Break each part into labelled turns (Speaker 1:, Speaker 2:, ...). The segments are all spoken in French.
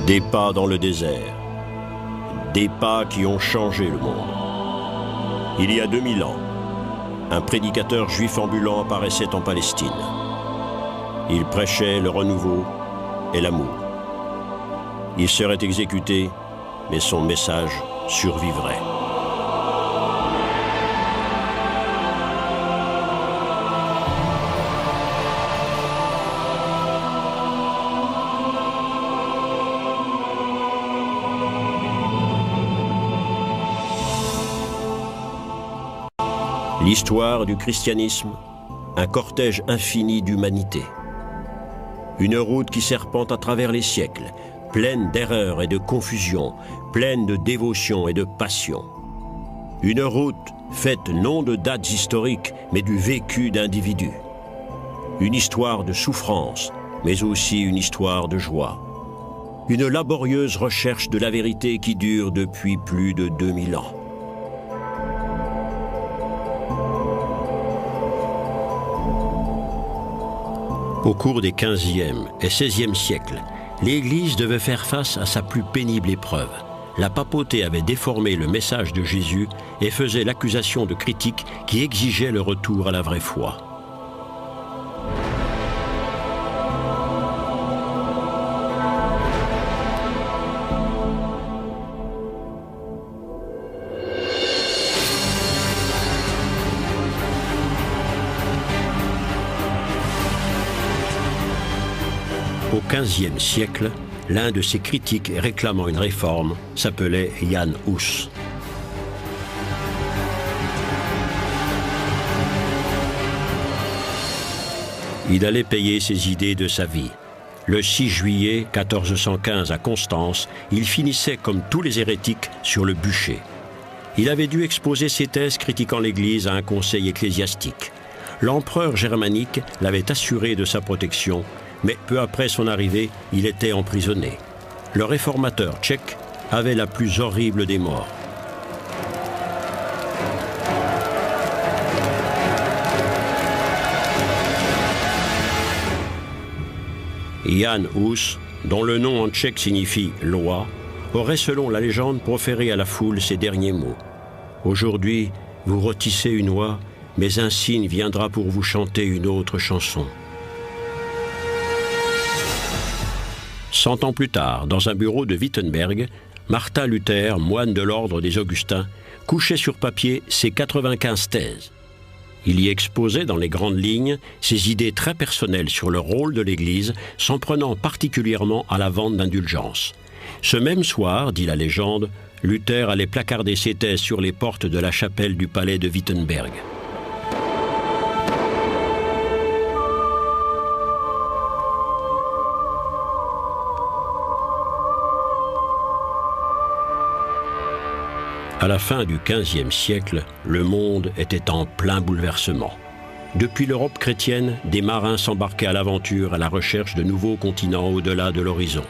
Speaker 1: Des pas dans le désert. Des pas qui ont changé le monde. Il y a 2000 ans, un prédicateur juif ambulant apparaissait en Palestine. Il prêchait le renouveau et l'amour. Il serait exécuté, mais son message survivrait. L'histoire du christianisme, un cortège infini d'humanité. Une route qui serpente à travers les siècles, pleine d'erreurs et de confusion, pleine de dévotion et de passion. Une route faite non de dates historiques, mais du vécu d'individus. Une histoire de souffrance, mais aussi une histoire de joie. Une laborieuse recherche de la vérité qui dure depuis plus de 2000 ans. Au cours des XVe et XVIe siècles, l'Église devait faire face à sa plus pénible épreuve. La papauté avait déformé le message de Jésus et faisait l'accusation de critiques qui exigeaient le retour à la vraie foi. Au XVe siècle, l'un de ces critiques réclamant une réforme s'appelait Jan Hus. Il allait payer ses idées de sa vie. Le 6 juillet 1415 à Constance, il finissait comme tous les hérétiques sur le bûcher. Il avait dû exposer ses thèses critiquant l'Église à un conseil ecclésiastique. L'empereur germanique l'avait assuré de sa protection, mais peu après son arrivée, il était emprisonné. Le réformateur tchèque avait la plus horrible des morts. Jan Hus, dont le nom en tchèque signifie « loi », aurait selon la légende proféré à la foule ces derniers mots. « Aujourd'hui, vous rôtissez une oie, mais un cygne viendra pour vous chanter une autre chanson. » 100 ans plus tard, dans un bureau de Wittenberg, Martin Luther, moine de l'ordre des Augustins, couchait sur papier ses 95 thèses. Il y exposait dans les grandes lignes ses idées très personnelles sur le rôle de l'Église, s'en prenant particulièrement à la vente d'indulgences. Ce même soir, dit la légende, Luther allait placarder ses thèses sur les portes de la chapelle du palais de Wittenberg. À la fin du XVe siècle, le monde était en plein bouleversement. Depuis l'Europe chrétienne, des marins s'embarquaient à l'aventure à la recherche de nouveaux continents au-delà de l'horizon.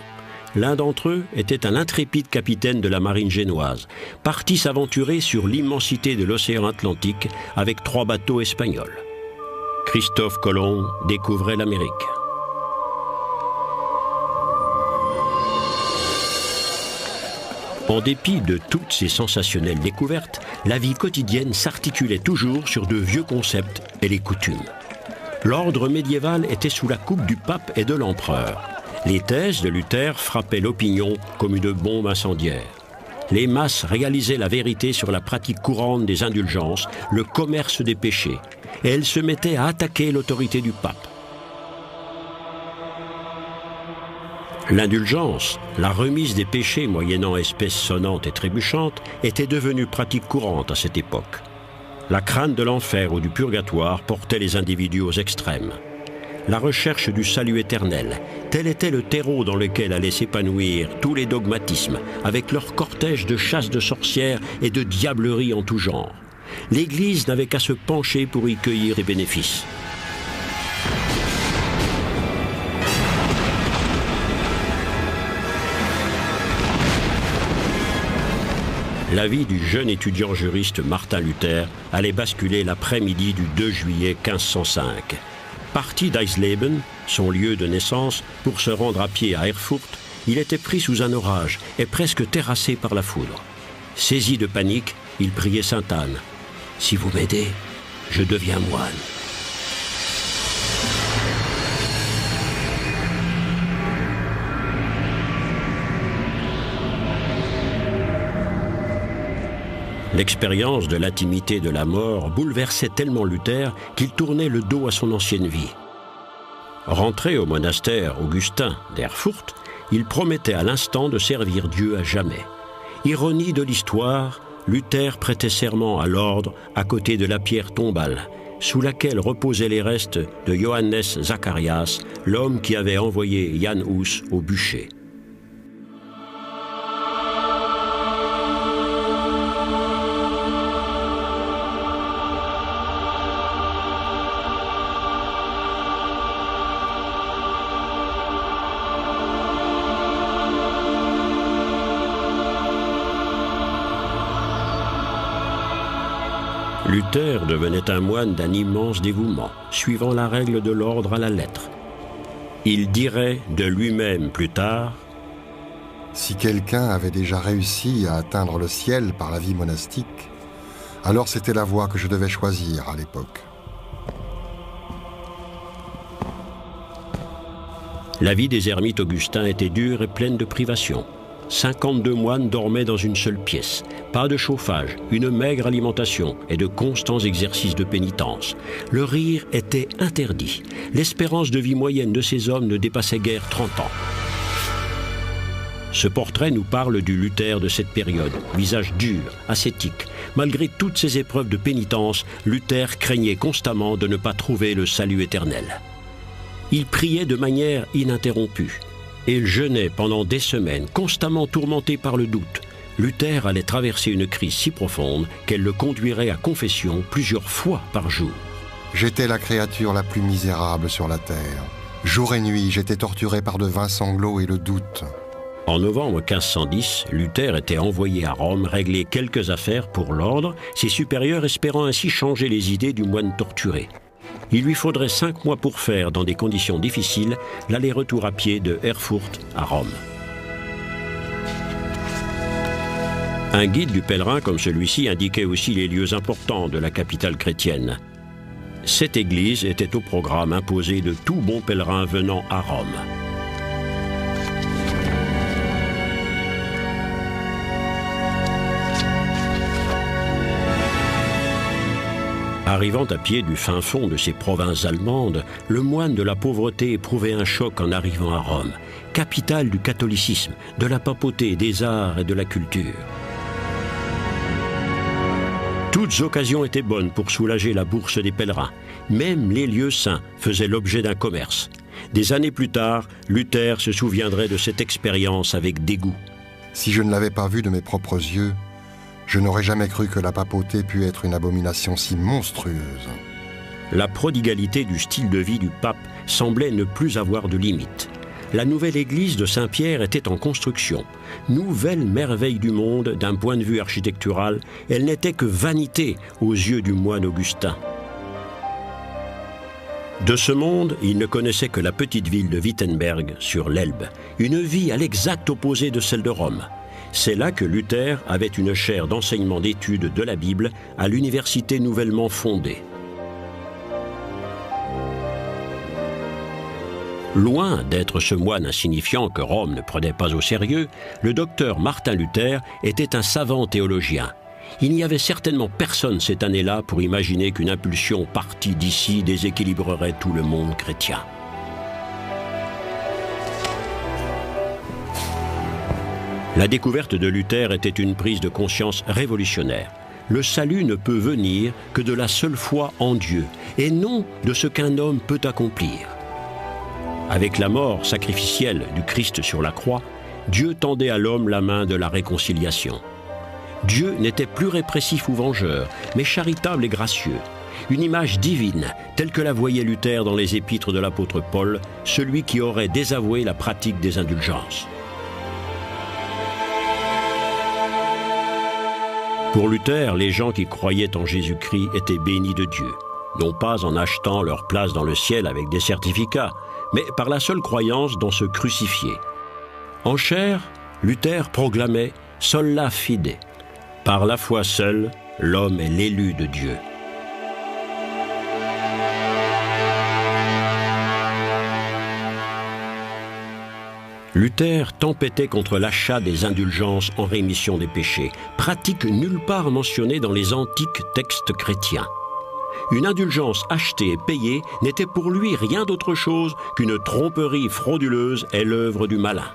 Speaker 1: L'un d'entre eux était un intrépide capitaine de la marine génoise, parti s'aventurer sur l'immensité de l'océan Atlantique avec 3 bateaux espagnols. Christophe Colomb découvrait l'Amérique. En dépit de toutes ces sensationnelles découvertes, la vie quotidienne s'articulait toujours sur de vieux concepts et les coutumes. L'ordre médiéval était sous la coupe du pape et de l'empereur. Les thèses de Luther frappaient l'opinion comme une bombe incendiaire. Les masses réalisaient la vérité sur la pratique courante des indulgences, le commerce des péchés, et elles se mettaient à attaquer l'autorité du pape. L'indulgence, la remise des péchés moyennant espèces sonnantes et trébuchantes, était devenue pratique courante à cette époque. La crainte de l'enfer ou du purgatoire portait les individus aux extrêmes. La recherche du salut éternel, tel était le terreau dans lequel allaient s'épanouir tous les dogmatismes, avec leur cortège de chasses de sorcières et de diableries en tout genre. L'Église n'avait qu'à se pencher pour y cueillir les bénéfices. La vie du jeune étudiant juriste Martin Luther allait basculer l'après-midi du 2 juillet 1505. Parti d'Eisleben, son lieu de naissance, pour se rendre à pied à Erfurt, il était pris sous un orage et presque terrassé par la foudre. Saisi de panique, il priait sainte Anne. « Si vous m'aidez, je deviens moine. » L'expérience de l'intimité de la mort bouleversait tellement Luther qu'il tournait le dos à son ancienne vie. Rentré au monastère augustin d'Erfurt, il promettait à l'instant de servir Dieu à jamais. Ironie de l'histoire, Luther prêtait serment à l'ordre à côté de la pierre tombale, sous laquelle reposaient les restes de Johannes Zacharias, l'homme qui avait envoyé Jan Hus au bûcher. Luther devenait un moine d'un immense dévouement, suivant la règle de l'ordre à la lettre. Il dirait de lui-même plus tard : «
Speaker 2: Si quelqu'un avait déjà réussi à atteindre le ciel par la vie monastique, alors c'était la voie que je devais choisir à l'époque. »
Speaker 1: La vie des ermites augustins était dure et pleine de privations. 52 moines dormaient dans une seule pièce. Pas de chauffage, une maigre alimentation et de constants exercices de pénitence. Le rire était interdit. L'espérance de vie moyenne de ces hommes ne dépassait guère 30 ans. Ce portrait nous parle du Luther de cette période, visage dur, ascétique. Malgré toutes ces épreuves de pénitence, Luther craignait constamment de ne pas trouver le salut éternel. Il priait de manière ininterrompue. Et il jeûnait pendant des semaines, constamment tourmenté par le doute. Luther allait traverser une crise si profonde qu'elle le conduirait à confession plusieurs fois par jour.
Speaker 2: J'étais la créature la plus misérable sur la terre. Jour et nuit, j'étais torturé par de vains sanglots et le doute.
Speaker 1: En novembre 1510, Luther était envoyé à Rome régler quelques affaires pour l'ordre, ses supérieurs espérant ainsi changer les idées du moine torturé. Il lui faudrait 5 mois pour faire, dans des conditions difficiles, l'aller-retour à pied de Erfurt à Rome. Un guide du pèlerin comme celui-ci indiquait aussi les lieux importants de la capitale chrétienne. Cette église était au programme imposé de tout bon pèlerin venant à Rome. Arrivant à pied du fin fond de ces provinces allemandes, le moine de la pauvreté éprouvait un choc en arrivant à Rome, capitale du catholicisme, de la papauté, des arts et de la culture. Toutes occasions étaient bonnes pour soulager la bourse des pèlerins. Même les lieux saints faisaient l'objet d'un commerce. Des années plus tard, Luther se souviendrait de cette expérience avec dégoût.
Speaker 2: Si je ne l'avais pas vu de mes propres yeux, je n'aurais jamais cru que la papauté pût être une abomination si monstrueuse.
Speaker 1: La prodigalité du style de vie du pape semblait ne plus avoir de limite. La nouvelle église de Saint-Pierre était en construction. Nouvelle merveille du monde d'un point de vue architectural, elle n'était que vanité aux yeux du moine augustin. De ce monde, il ne connaissait que la petite ville de Wittenberg sur l'Elbe, une vie à l'exact opposé de celle de Rome. C'est là que Luther avait une chaire d'enseignement d'études de la Bible à l'université nouvellement fondée. Loin d'être ce moine insignifiant que Rome ne prenait pas au sérieux, le docteur Martin Luther était un savant théologien. Il n'y avait certainement personne cette année-là pour imaginer qu'une impulsion partie d'ici déséquilibrerait tout le monde chrétien. La découverte de Luther était une prise de conscience révolutionnaire. Le salut ne peut venir que de la seule foi en Dieu, et non de ce qu'un homme peut accomplir. Avec la mort sacrificielle du Christ sur la croix, Dieu tendait à l'homme la main de la réconciliation. Dieu n'était plus répressif ou vengeur, mais charitable et gracieux. Une image divine, telle que la voyait Luther dans les épîtres de l'apôtre Paul, celui qui aurait désavoué la pratique des indulgences. Pour Luther, les gens qui croyaient en Jésus-Christ étaient bénis de Dieu, non pas en achetant leur place dans le ciel avec des certificats, mais par la seule croyance dans ce crucifié. En chair, Luther proclamait « sola fide ». Par la foi seule, l'homme est l'élu de Dieu. Luther tempêtait contre l'achat des indulgences en rémission des péchés, pratique nulle part mentionnée dans les antiques textes chrétiens. Une indulgence achetée et payée n'était pour lui rien d'autre chose qu'une tromperie frauduleuse et l'œuvre du malin.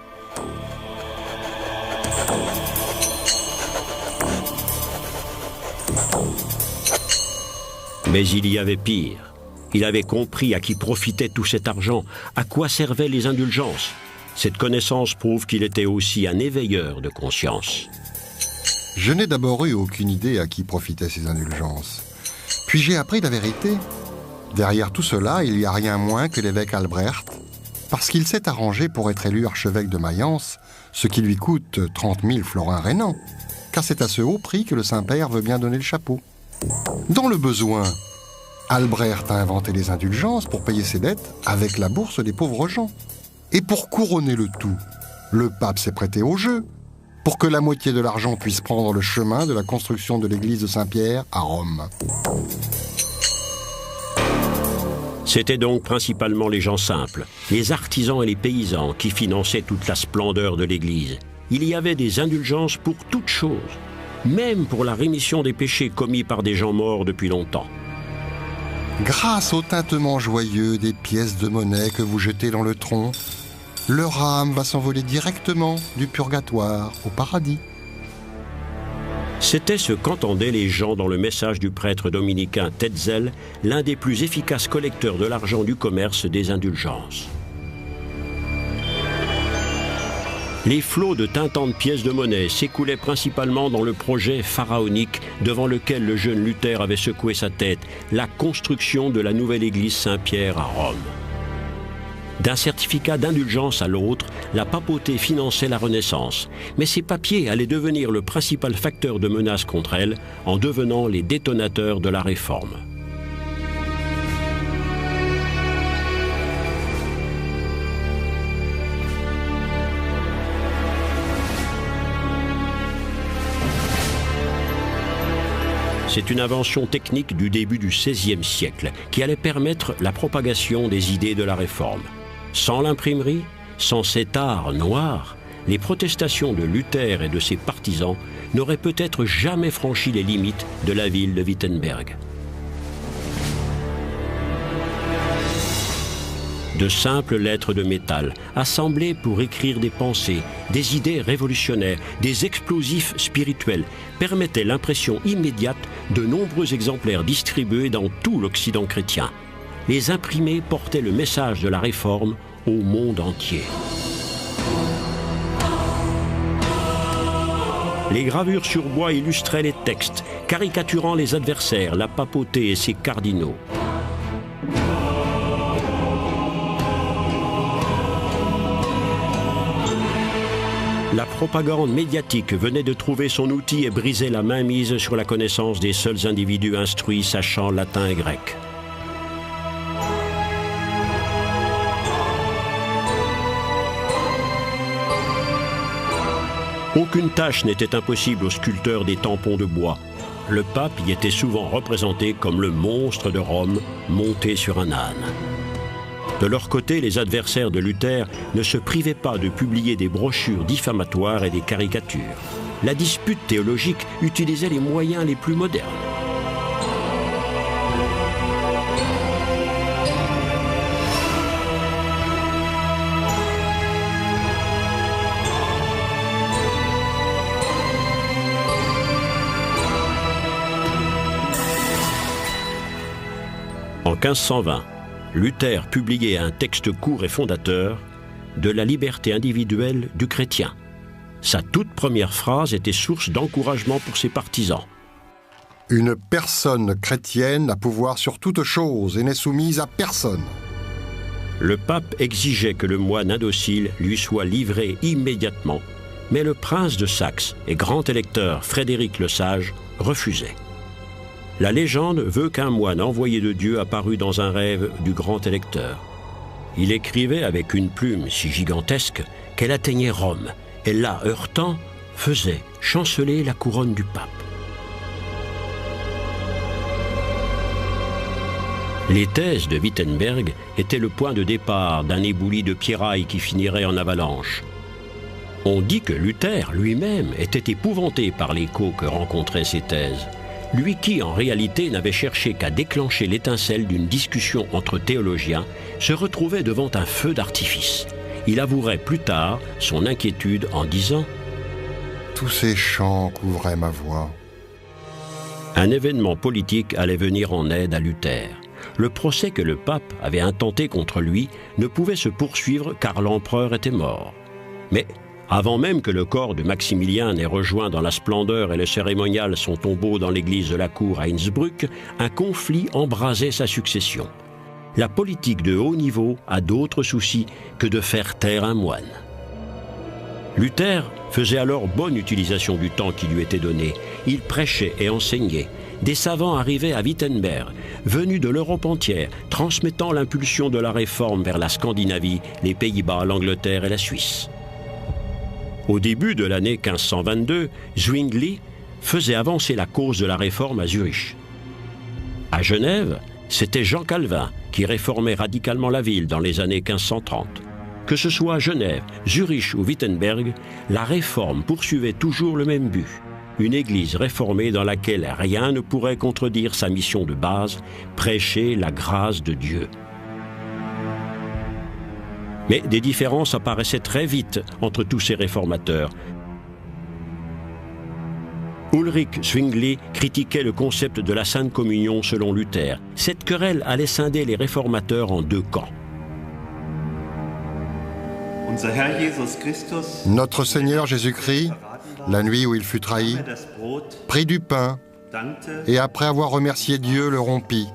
Speaker 1: Mais il y avait pire. Il avait compris à qui profitait tout cet argent, à quoi servaient les indulgences. Cette connaissance prouve qu'il était aussi un éveilleur de conscience.
Speaker 2: Je n'ai d'abord eu aucune idée à qui profitaient ces indulgences. Puis j'ai appris la vérité. Derrière tout cela, il n'y a rien moins que l'évêque Albrecht, parce qu'il s'est arrangé pour être élu archevêque de Mayence, ce qui lui coûte 30 000 florins rénans, car c'est à ce haut prix que le Saint-Père veut bien donner le chapeau. Dans le besoin, Albrecht a inventé les indulgences pour payer ses dettes avec la bourse des pauvres gens. Et pour couronner le tout, le pape s'est prêté au jeu pour que la moitié de l'argent puisse prendre le chemin de la construction de l'église de Saint-Pierre à Rome.
Speaker 1: C'était donc principalement les gens simples, les artisans et les paysans qui finançaient toute la splendeur de l'église. Il y avait des indulgences pour toutes choses, même pour la rémission des péchés commis par des gens morts depuis longtemps.
Speaker 2: Grâce au tintement joyeux des pièces de monnaie que vous jetez dans le tronc, leur âme va s'envoler directement du purgatoire au paradis.
Speaker 1: C'était ce qu'entendaient les gens dans le message du prêtre dominicain Tetzel, l'un des plus efficaces collecteurs de l'argent du commerce des indulgences. Les flots de tintantes pièces de monnaie s'écoulaient principalement dans le projet pharaonique devant lequel le jeune Luther avait secoué sa tête, la construction de la nouvelle église Saint-Pierre à Rome. D'un certificat d'indulgence à l'autre, la papauté finançait la Renaissance, mais ces papiers allaient devenir le principal facteur de menace contre elle en devenant les détonateurs de la réforme. C'est une invention technique du début du XVIe siècle qui allait permettre la propagation des idées de la Réforme. Sans l'imprimerie, sans cet art noir, les protestations de Luther et de ses partisans n'auraient peut-être jamais franchi les limites de la ville de Wittenberg. De simples lettres de métal, assemblées pour écrire des pensées, des idées révolutionnaires, des explosifs spirituels, permettaient l'impression immédiate de nombreux exemplaires distribués dans tout l'Occident chrétien. Les imprimés portaient le message de la Réforme au monde entier. Les gravures sur bois illustraient les textes, caricaturant les adversaires, la papauté et ses cardinaux. La propagande médiatique venait de trouver son outil et brisait la mainmise sur la connaissance des seuls individus instruits sachant latin et grec. Aucune tâche n'était impossible aux sculpteurs des tampons de bois. Le pape y était souvent représenté comme le monstre de Rome monté sur un âne. De leur côté, les adversaires de Luther ne se privaient pas de publier des brochures diffamatoires et des caricatures. La dispute théologique utilisait les moyens les plus modernes. En 1520, Luther publiait un texte court et fondateur de la liberté individuelle du chrétien. Sa toute première phrase était source d'encouragement pour ses partisans.
Speaker 2: « Une personne chrétienne a pouvoir sur toute chose et n'est soumise à personne. »
Speaker 1: Le pape exigeait que le moine indocile lui soit livré immédiatement, mais le prince de Saxe et grand électeur Frédéric le Sage refusait. La légende veut qu'un moine envoyé de Dieu apparut dans un rêve du grand électeur. il écrivait avec une plume si gigantesque qu'elle atteignait Rome et là, heurtant, faisait chanceler la couronne du pape. Les thèses de Wittenberg étaient le point de départ d'un éboulis de pierrailles qui finirait en avalanche. On dit que Luther lui-même était épouvanté par l'écho que rencontraient ces thèses. Lui qui, en réalité, n'avait cherché qu'à déclencher l'étincelle d'une discussion entre théologiens, se retrouvait devant un feu d'artifice. Il avouerait plus tard son inquiétude en disant «
Speaker 2: Tous ces chants couvraient ma voix. »
Speaker 1: Un événement politique allait venir en aide à Luther. Le procès que le pape avait intenté contre lui ne pouvait se poursuivre car l'empereur était mort. Mais avant même que le corps de Maximilien n'ait rejoint dans la splendeur et le cérémonial son tombeau dans l'église de la cour à Innsbruck, un conflit embrasait sa succession. La politique de haut niveau a d'autres soucis que de faire taire un moine. Luther faisait alors bonne utilisation du temps qui lui était donné. Il prêchait et enseignait. Des savants arrivaient à Wittenberg, venus de l'Europe entière, transmettant l'impulsion de la réforme vers la Scandinavie, les Pays-Bas, l'Angleterre et la Suisse. Au début de l'année 1522, Zwingli faisait avancer la cause de la réforme à Zurich. À Genève, c'était Jean Calvin qui réformait radicalement la ville dans les années 1530. Que ce soit à Genève, Zurich ou Wittenberg, la réforme poursuivait toujours le même but. Une église réformée dans laquelle rien ne pourrait contredire sa mission de base, prêcher la grâce de Dieu. Mais des différences apparaissaient très vite entre tous ces réformateurs. Ulrich Zwingli critiquait le concept de la Sainte Communion selon Luther. Cette querelle allait scinder les réformateurs en deux camps.
Speaker 2: Notre Seigneur Jésus-Christ, la nuit où il fut trahi, prit du pain et après avoir remercié Dieu, le rompit,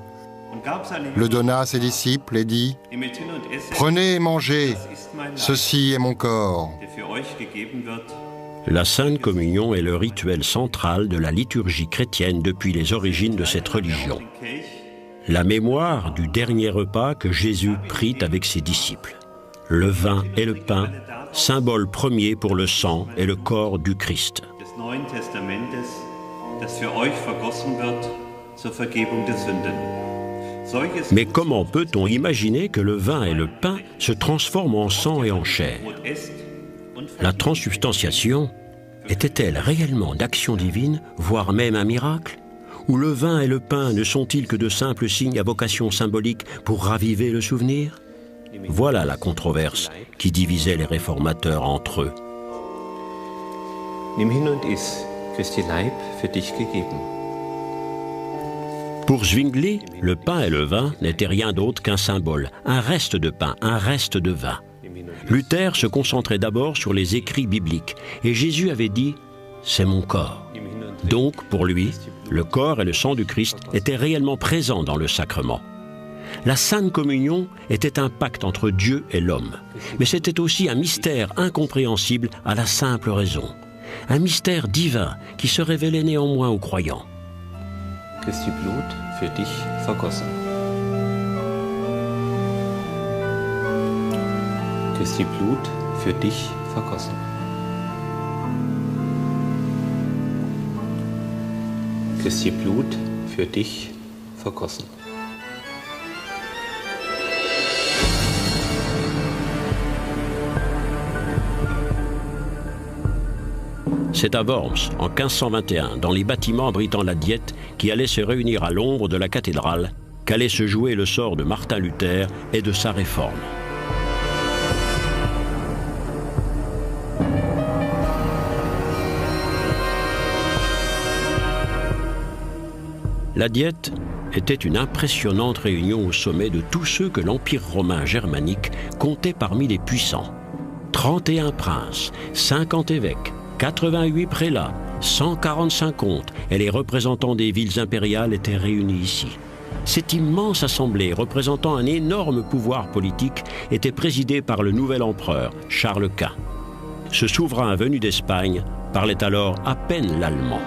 Speaker 2: le donna à ses disciples et dit « Prenez et mangez, ceci est mon corps. »
Speaker 1: La Sainte Communion est le rituel central de la liturgie chrétienne depuis les origines de cette religion. La mémoire du dernier repas que Jésus prit avec ses disciples. Le vin et le pain, symbole premier pour le sang et le corps du Christ. Mais comment peut-on imaginer que le vin et le pain se transforment en sang et en chair? La transsubstantiation était-elle réellement d'action divine, voire même un miracle? Ou le vin et le pain ne sont-ils que de simples signes à vocation symbolique pour raviver le souvenir? Voilà la controverse qui divisait les réformateurs entre eux.
Speaker 3: Nimm hin und iss, Christi Leib für dich gegeben.
Speaker 1: Pour Zwingli, le pain et le vin n'étaient rien d'autre qu'un symbole, un reste de pain, un reste de vin. Luther se concentrait d'abord sur les écrits bibliques, et Jésus avait dit « c'est mon corps ». Donc, pour lui, le corps et le sang du Christ étaient réellement présents dans le sacrement. La Sainte Communion était un pacte entre Dieu et l'homme, mais c'était aussi un mystère incompréhensible à la simple raison. Un mystère divin qui se révélait néanmoins aux croyants.
Speaker 3: Christi Blut für dich vergossen. Christi Blut für dich vergossen. Christi Blut für dich vergossen.
Speaker 1: C'est à Worms, en 1521, dans les bâtiments abritant la Diète, qui allait se réunir à l'ombre de la cathédrale, qu'allait se jouer le sort de Martin Luther et de sa réforme. La Diète était une impressionnante réunion au sommet de tous ceux que l'Empire romain germanique comptait parmi les puissants. 31 princes, 50 évêques, 88 prélats, 145 comtes et les représentants des villes impériales étaient réunis ici. Cette immense assemblée représentant un énorme pouvoir politique était présidée par le nouvel empereur, Charles Quint. Ce souverain venu d'Espagne parlait alors à peine l'allemand.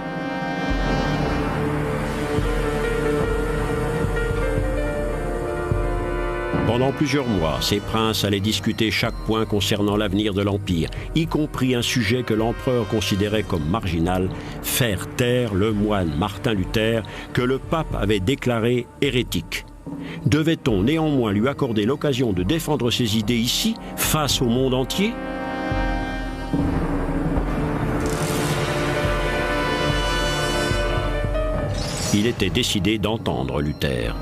Speaker 1: Pendant plusieurs mois, ces princes allaient discuter chaque point concernant l'avenir de l'Empire, y compris un sujet que l'empereur considérait comme marginal, faire taire le moine Martin Luther que le pape avait déclaré hérétique. Devait-on néanmoins lui accorder l'occasion de défendre ses idées ici, face au monde entier ? Il était décidé d'entendre Luther.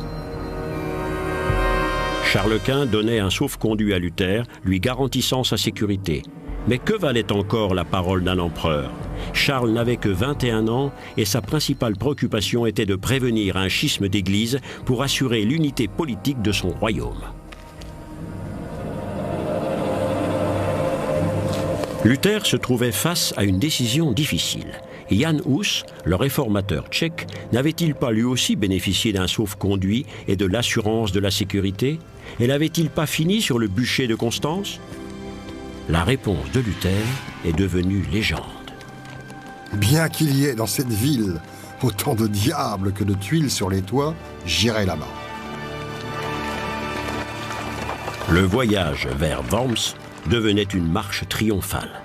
Speaker 1: Charles Quint donnait un sauf-conduit à Luther, lui garantissant sa sécurité. Mais que valait encore la parole d'un empereur ? Charles n'avait que 21 ans et sa principale préoccupation était de prévenir un schisme d'Église pour assurer l'unité politique de son royaume. Luther se trouvait face à une décision difficile. Jan Hus, le réformateur tchèque, n'avait-il pas lui aussi bénéficié d'un sauf-conduit et de l'assurance de la sécurité ? Et n'avait-il pas fini sur le bûcher de Constance ? La réponse de Luther est devenue légende.
Speaker 2: Bien qu'il y ait dans cette ville autant de diables que de tuiles sur les toits, j'irai là-bas.
Speaker 1: Le voyage vers Worms devenait une marche triomphale.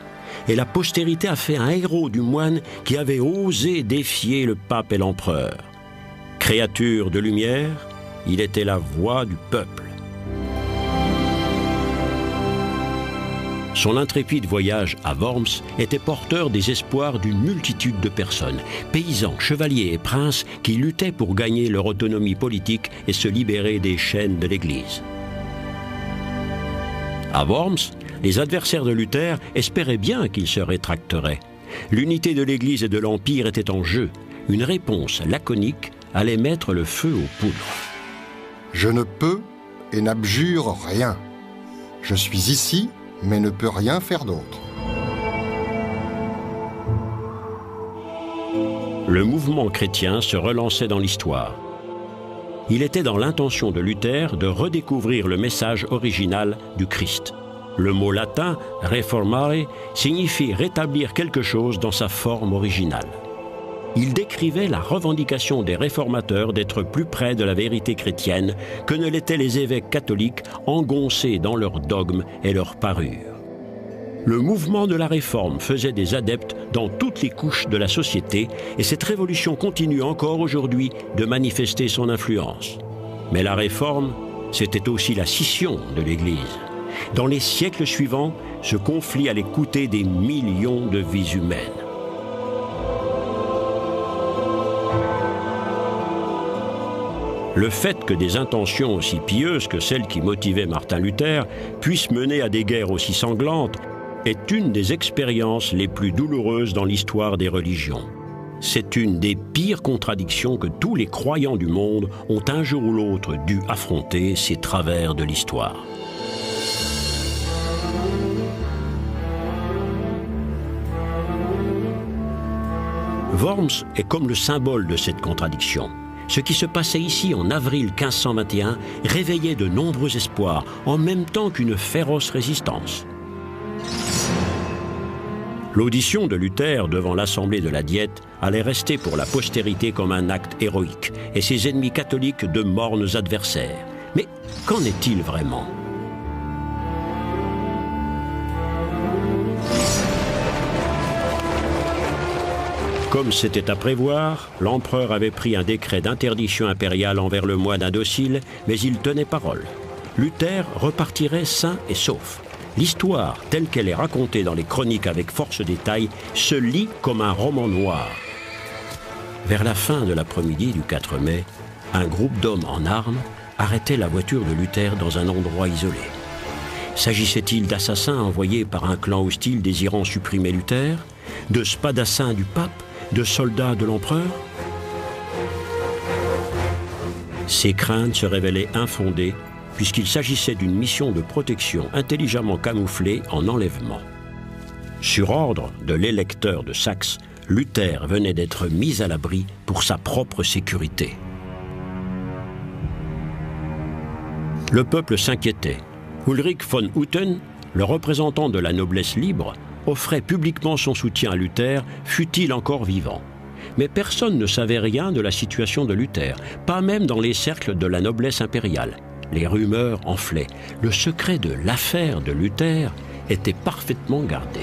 Speaker 1: Et la postérité a fait un héros du moine qui avait osé défier le pape et l'empereur. Créature de lumière, il était la voix du peuple. Son intrépide voyage à Worms était porteur des espoirs d'une multitude de personnes, paysans, chevaliers et princes qui luttaient pour gagner leur autonomie politique et se libérer des chaînes de l'Église. À Worms, les adversaires de Luther espéraient bien qu'il se rétracterait. L'unité de l'Église et de l'Empire était en jeu. Une réponse laconique allait mettre le feu aux poudres.
Speaker 2: Je ne peux et n'abjure rien. Je suis ici, mais ne peux rien faire d'autre.
Speaker 1: Le mouvement chrétien se relançait dans l'histoire. Il était dans l'intention de Luther de redécouvrir le message original du Christ. Le mot latin « reformare » signifie rétablir quelque chose dans sa forme originale. Il décrivait la revendication des réformateurs d'être plus près de la vérité chrétienne que ne l'étaient les évêques catholiques engoncés dans leurs dogmes et leurs parures. Le mouvement de la Réforme faisait des adeptes dans toutes les couches de la société et cette révolution continue encore aujourd'hui de manifester son influence. Mais la Réforme, c'était aussi la scission de l'Église. Dans les siècles suivants, ce conflit allait coûter des millions de vies humaines. Le fait que des intentions aussi pieuses que celles qui motivaient Martin Luther puissent mener à des guerres aussi sanglantes est une des expériences les plus douloureuses dans l'histoire des religions. C'est une des pires contradictions que tous les croyants du monde ont un jour ou l'autre dû affronter ces travers de l'histoire. Worms est comme le symbole de cette contradiction. Ce qui se passait ici en avril 1521 réveillait de nombreux espoirs, en même temps qu'une féroce résistance. L'audition de Luther devant l'Assemblée de la Diète allait rester pour la postérité comme un acte héroïque, et ses ennemis catholiques de mornes adversaires. Mais qu'en est-il vraiment ? Comme c'était à prévoir, l'empereur avait pris un décret d'interdiction impériale envers le moine indocile, mais il tenait parole. Luther repartirait sain et sauf. L'histoire, telle qu'elle est racontée dans les chroniques avec force détail, se lit comme un roman noir. Vers la fin de l'après-midi du 4 mai, un groupe d'hommes en armes arrêtait la voiture de Luther dans un endroit isolé. S'agissait-il d'assassins envoyés par un clan hostile désirant supprimer Luther, de spadassins du pape, de soldats de l'empereur? Ces craintes se révélaient infondées puisqu'il s'agissait d'une mission de protection intelligemment camouflée en enlèvement. Sur ordre de l'électeur de Saxe, Luther venait d'être mis à l'abri pour sa propre sécurité. Le peuple s'inquiétait. Ulrich von Hutten, le représentant de la noblesse libre, offrait publiquement son soutien à Luther, fût-il encore vivant. Mais personne ne savait rien de la situation de Luther, pas même dans les cercles de la noblesse impériale. les rumeurs enflaient. Le secret de l'affaire de Luther était parfaitement gardé.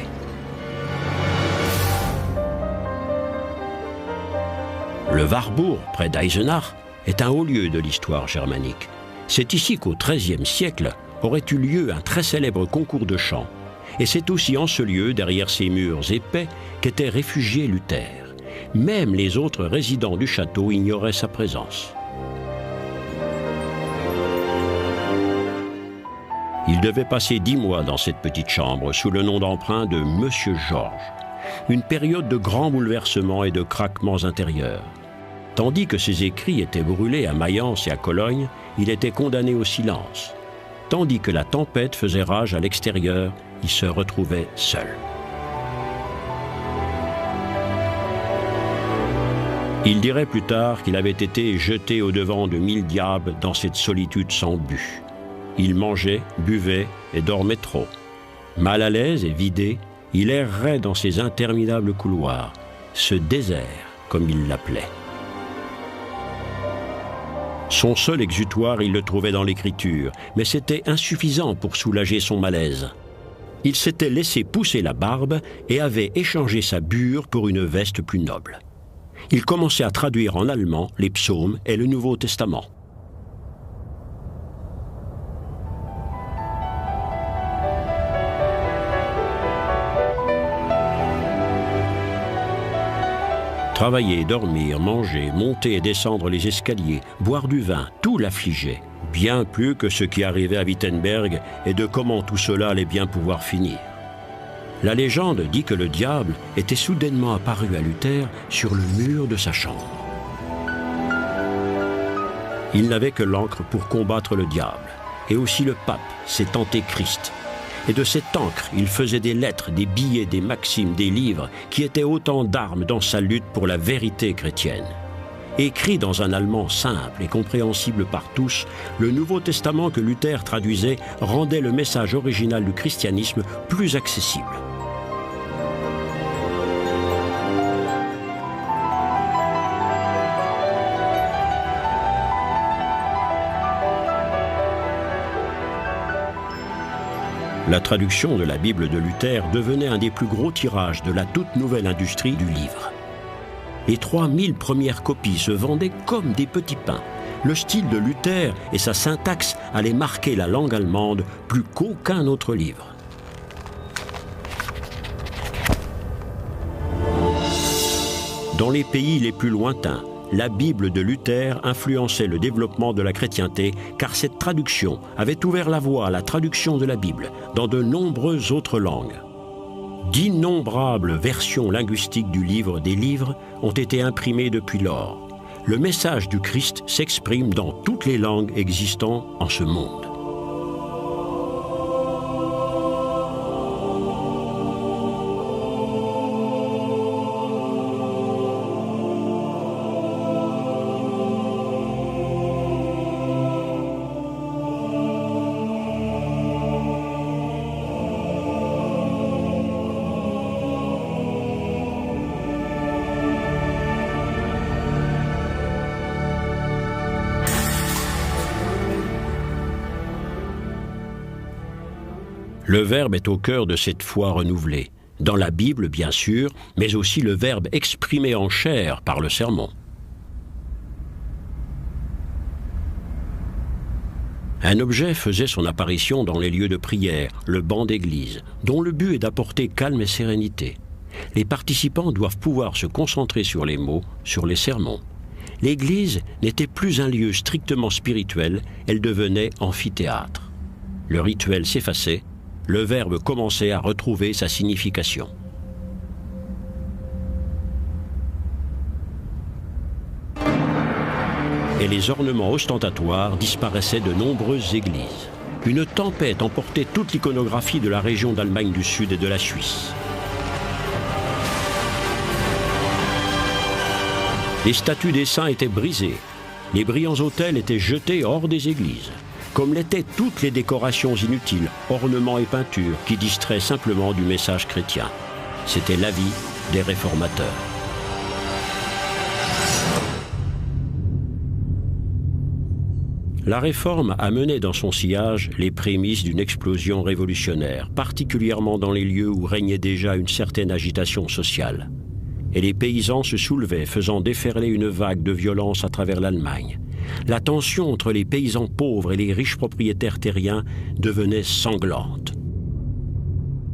Speaker 1: Le Warburg, près d'Eisenach, est un haut lieu de l'histoire germanique. C'est ici qu'au XIIIe siècle aurait eu lieu un très célèbre concours de chant. Et c'est aussi en ce lieu, derrière ces murs épais, qu'était réfugié Luther. Même les autres résidents du château ignoraient sa présence. Il devait passer 10 mois dans cette petite chambre sous le nom d'emprunt de Monsieur Georges. Une période de grands bouleversements et de craquements intérieurs. Tandis que ses écrits étaient brûlés à Mayence et à Cologne, il était condamné au silence. Tandis que la tempête faisait rage à l'extérieur, il se retrouvait seul. Il dirait plus tard qu'il avait été jeté au-devant de 1000 diables dans cette solitude sans but. Il mangeait, buvait et dormait trop. Mal à l'aise et vidé, il errait dans ces interminables couloirs, ce désert, comme il l'appelait. Son seul exutoire, il le trouvait dans l'écriture, mais c'était insuffisant pour soulager son malaise. Il s'était laissé pousser la barbe et avait échangé sa bure pour une veste plus noble. Il commençait à traduire en allemand les psaumes et le Nouveau Testament. Travailler, dormir, manger, monter et descendre les escaliers, boire du vin, tout l'affligeait, bien plus que ce qui arrivait à Wittenberg et de comment tout cela allait bien pouvoir finir. La légende dit que le diable était soudainement apparu à Luther sur le mur de sa chambre. Il n'avait que l'encre pour combattre le diable, et aussi le pape, cet antéchrist. Et de cette encre, il faisait des lettres, des billets, des maximes, des livres, qui étaient autant d'armes dans sa lutte pour la vérité chrétienne. Écrit dans un allemand simple et compréhensible par tous, le Nouveau Testament que Luther traduisait rendait le message original du christianisme plus accessible. La traduction de la Bible de Luther devenait un des plus gros tirages de la toute nouvelle industrie du livre. Les 3000 premières copies se vendaient comme des petits pains. Le style de Luther et sa syntaxe allaient marquer la langue allemande plus qu'aucun autre livre. Dans les pays les plus lointains, la Bible de Luther influençait le développement de la chrétienté car cette traduction avait ouvert la voie à la traduction de la Bible dans de nombreuses autres langues. D'innombrables versions linguistiques du livre des livres ont été imprimées depuis lors. Le message du Christ s'exprime dans toutes les langues existant en ce monde. Le Verbe est au cœur de cette foi renouvelée, dans la Bible bien sûr, mais aussi le Verbe exprimé en chair par le sermon. Un objet faisait son apparition dans les lieux de prière, le banc d'église, dont le but est d'apporter calme et sérénité. Les participants doivent pouvoir se concentrer sur les mots, sur les sermons. L'église n'était plus un lieu strictement spirituel, elle devenait amphithéâtre. Le rituel s'effaçait, le verbe commençait à retrouver sa signification. Et les ornements ostentatoires disparaissaient de nombreuses églises. Une tempête emportait toute l'iconographie de la région d'Allemagne du Sud et de la Suisse. Les statues des saints étaient brisées, les brillants autels étaient jetés hors des églises, comme l'étaient toutes les décorations inutiles, ornements et peintures qui distraient simplement du message chrétien. C'était l'avis des réformateurs. La Réforme amenait dans son sillage les prémices d'une explosion révolutionnaire, particulièrement dans les lieux où régnait déjà une certaine agitation sociale. Et les paysans se soulevaient, faisant déferler une vague de violence à travers l'Allemagne. La tension entre les paysans pauvres et les riches propriétaires terriens devenait sanglante.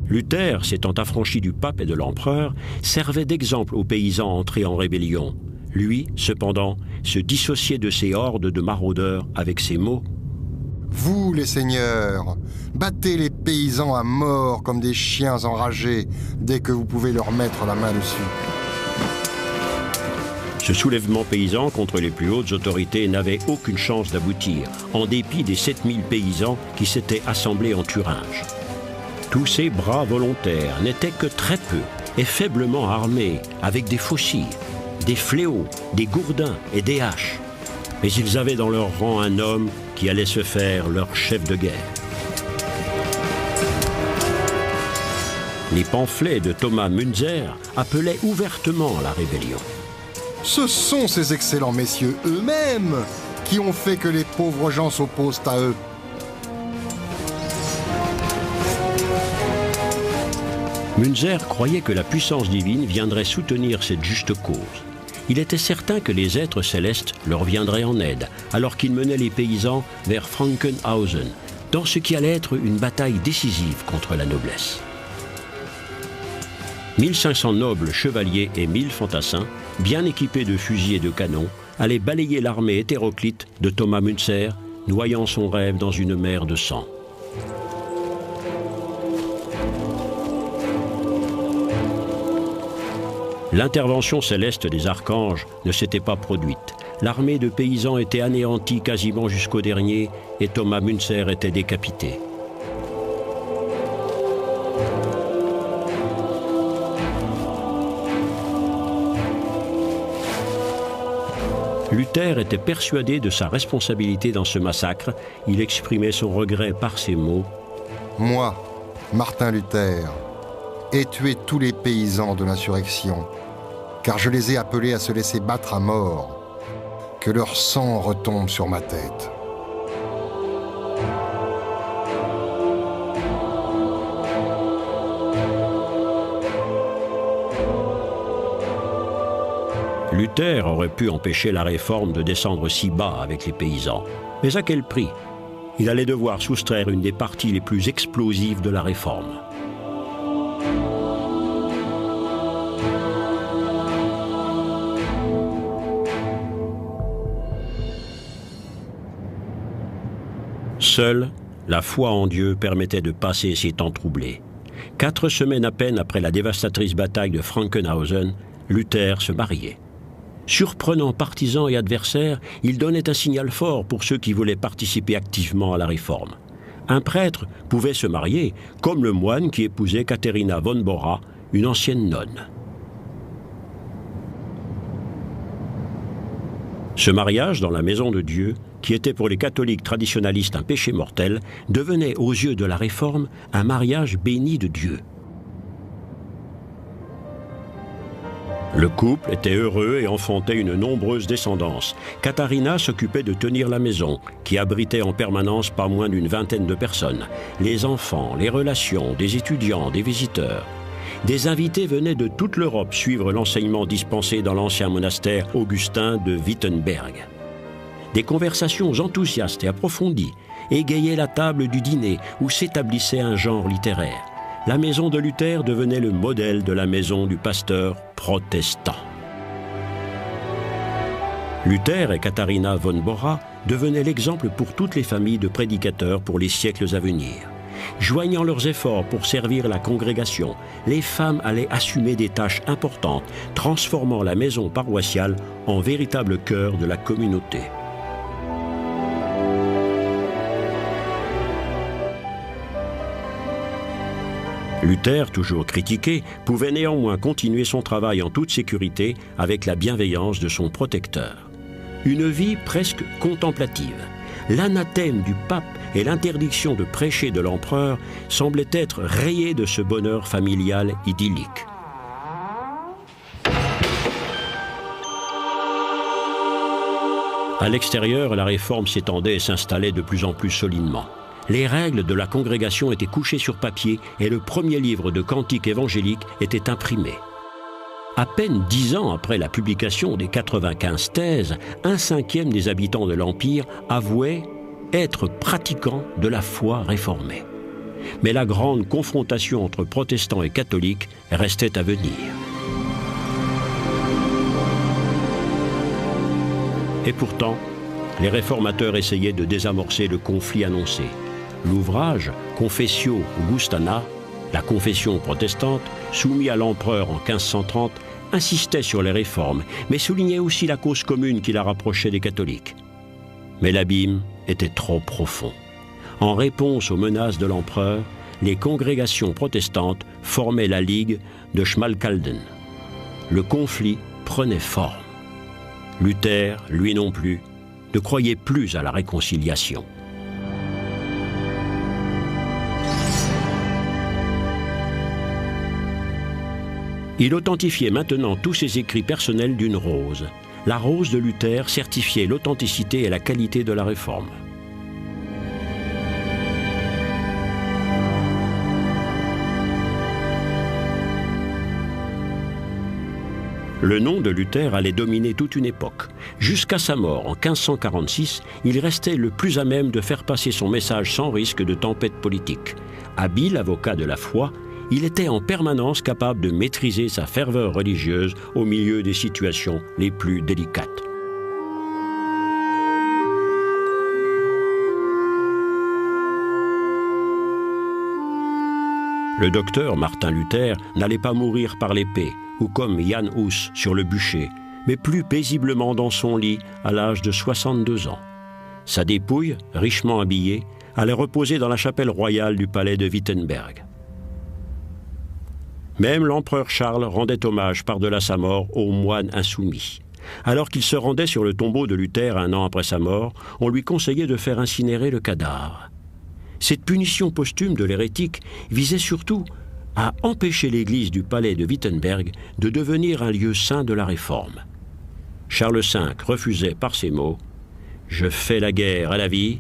Speaker 1: Luther, s'étant affranchi du pape et de l'empereur, servait d'exemple aux paysans entrés en rébellion. Lui, cependant, se dissociait de ces hordes de maraudeurs avec ces mots :
Speaker 2: « Vous, les seigneurs, battez les paysans à mort comme des chiens enragés dès que vous pouvez leur mettre la main dessus. »
Speaker 1: Ce soulèvement paysan contre les plus hautes autorités n'avait aucune chance d'aboutir, en dépit des 7000 paysans qui s'étaient assemblés en Thuringe. Tous ces bras volontaires n'étaient que très peu et faiblement armés, avec des faucilles, des fléaux, des gourdins et des haches. Mais ils avaient dans leur rang un homme qui allait se faire leur chef de guerre. Les pamphlets de Thomas Münzer appelaient ouvertement à la rébellion.
Speaker 2: Ce sont ces excellents messieurs eux-mêmes qui ont fait que les pauvres gens s'opposent à eux.
Speaker 1: Münzer croyait que la puissance divine viendrait soutenir cette juste cause. Il était certain que les êtres célestes leur viendraient en aide, alors qu'ils menaient les paysans vers Frankenhausen, dans ce qui allait être une bataille décisive contre la noblesse. 1500 nobles chevaliers et 1000 fantassins, bien équipés de fusils et de canons, allaient balayer l'armée hétéroclite de Thomas Münzer, noyant son rêve dans une mer de sang. L'intervention céleste des archanges ne s'était pas produite. L'armée de paysans était anéantie quasiment jusqu'au dernier et Thomas Münzer était décapité. Luther était persuadé de sa responsabilité dans ce massacre. Il exprimait son regret par ces mots :
Speaker 2: « Moi, Martin Luther, ai tué tous les paysans de l'insurrection, car je les ai appelés à se laisser battre à mort. Que leur sang retombe sur ma tête. »
Speaker 1: Luther aurait pu empêcher la Réforme de descendre si bas avec les paysans. Mais à quel prix ? Il allait devoir soustraire une des parties les plus explosives de la Réforme. Seule, la foi en Dieu permettait de passer ces temps troublés. 4 semaines à peine après la dévastatrice bataille de Frankenhausen, Luther se mariait. Surprenant partisans et adversaires, il donnait un signal fort pour ceux qui voulaient participer activement à la Réforme. Un prêtre pouvait se marier, comme le moine qui épousait Katharina von Bora, une ancienne nonne. Ce mariage dans la maison de Dieu, qui était pour les catholiques traditionalistes un péché mortel, devenait aux yeux de la Réforme un mariage béni de Dieu. Le couple était heureux et enfantait une nombreuse descendance. Katharina s'occupait de tenir la maison, qui abritait en permanence pas moins d'une vingtaine de personnes. Les enfants, les relations, des étudiants, des visiteurs. Des invités venaient de toute l'Europe suivre l'enseignement dispensé dans l'ancien monastère augustin de Wittenberg. Des conversations enthousiastes et approfondies égayaient la table du dîner où s'établissait un genre littéraire. La maison de Luther devenait le modèle de la maison du pasteur protestant. Luther et Katharina von Bora devenaient l'exemple pour toutes les familles de prédicateurs pour les siècles à venir. Joignant leurs efforts pour servir la congrégation, les femmes allaient assumer des tâches importantes, transformant la maison paroissiale en véritable cœur de la communauté. Luther, toujours critiqué, pouvait néanmoins continuer son travail en toute sécurité avec la bienveillance de son protecteur. Une vie presque contemplative. L'anathème du pape et l'interdiction de prêcher de l'empereur semblaient être rayés de ce bonheur familial idyllique. À l'extérieur, la réforme s'étendait et s'installait de plus en plus solidement. Les règles de la congrégation étaient couchées sur papier et le premier livre de cantiques évangéliques était imprimé. À peine 10 ans après la publication des 95 thèses, 1/5 des habitants de l'Empire avouaient être pratiquants de la foi réformée. Mais la grande confrontation entre protestants et catholiques restait à venir. Et pourtant, les réformateurs essayaient de désamorcer le conflit annoncé. L'ouvrage Confessio Augustana, la confession protestante, soumis à l'empereur en 1530, insistait sur les réformes, mais soulignait aussi la cause commune qui la rapprochait des catholiques. Mais l'abîme était trop profond. En réponse aux menaces de l'empereur, les congrégations protestantes formaient la Ligue de Schmalkalden. Le conflit prenait forme. Luther, lui non plus, ne croyait plus à la réconciliation. Il authentifiait maintenant tous ses écrits personnels d'une rose. La rose de Luther certifiait l'authenticité et la qualité de la réforme. Le nom de Luther allait dominer toute une époque. Jusqu'à sa mort en 1546, il restait le plus à même de faire passer son message sans risque de tempête politique. Habile avocat de la foi, il était en permanence capable de maîtriser sa ferveur religieuse au milieu des situations les plus délicates. Le docteur Martin Luther n'allait pas mourir par l'épée ou comme Jan Hus sur le bûcher, mais plus paisiblement dans son lit à l'âge de 62 ans. Sa dépouille, richement habillée, allait reposer dans la chapelle royale du palais de Wittenberg. Même l'empereur Charles rendait hommage par-delà sa mort aux moines insoumis. Alors qu'il se rendait sur le tombeau de Luther 1 an après sa mort, on lui conseillait de faire incinérer le cadavre. Cette punition posthume de l'hérétique visait surtout à empêcher l'église du palais de Wittenberg de devenir un lieu saint de la Réforme. Charles V refusait par ces mots « Je fais la guerre à la vie,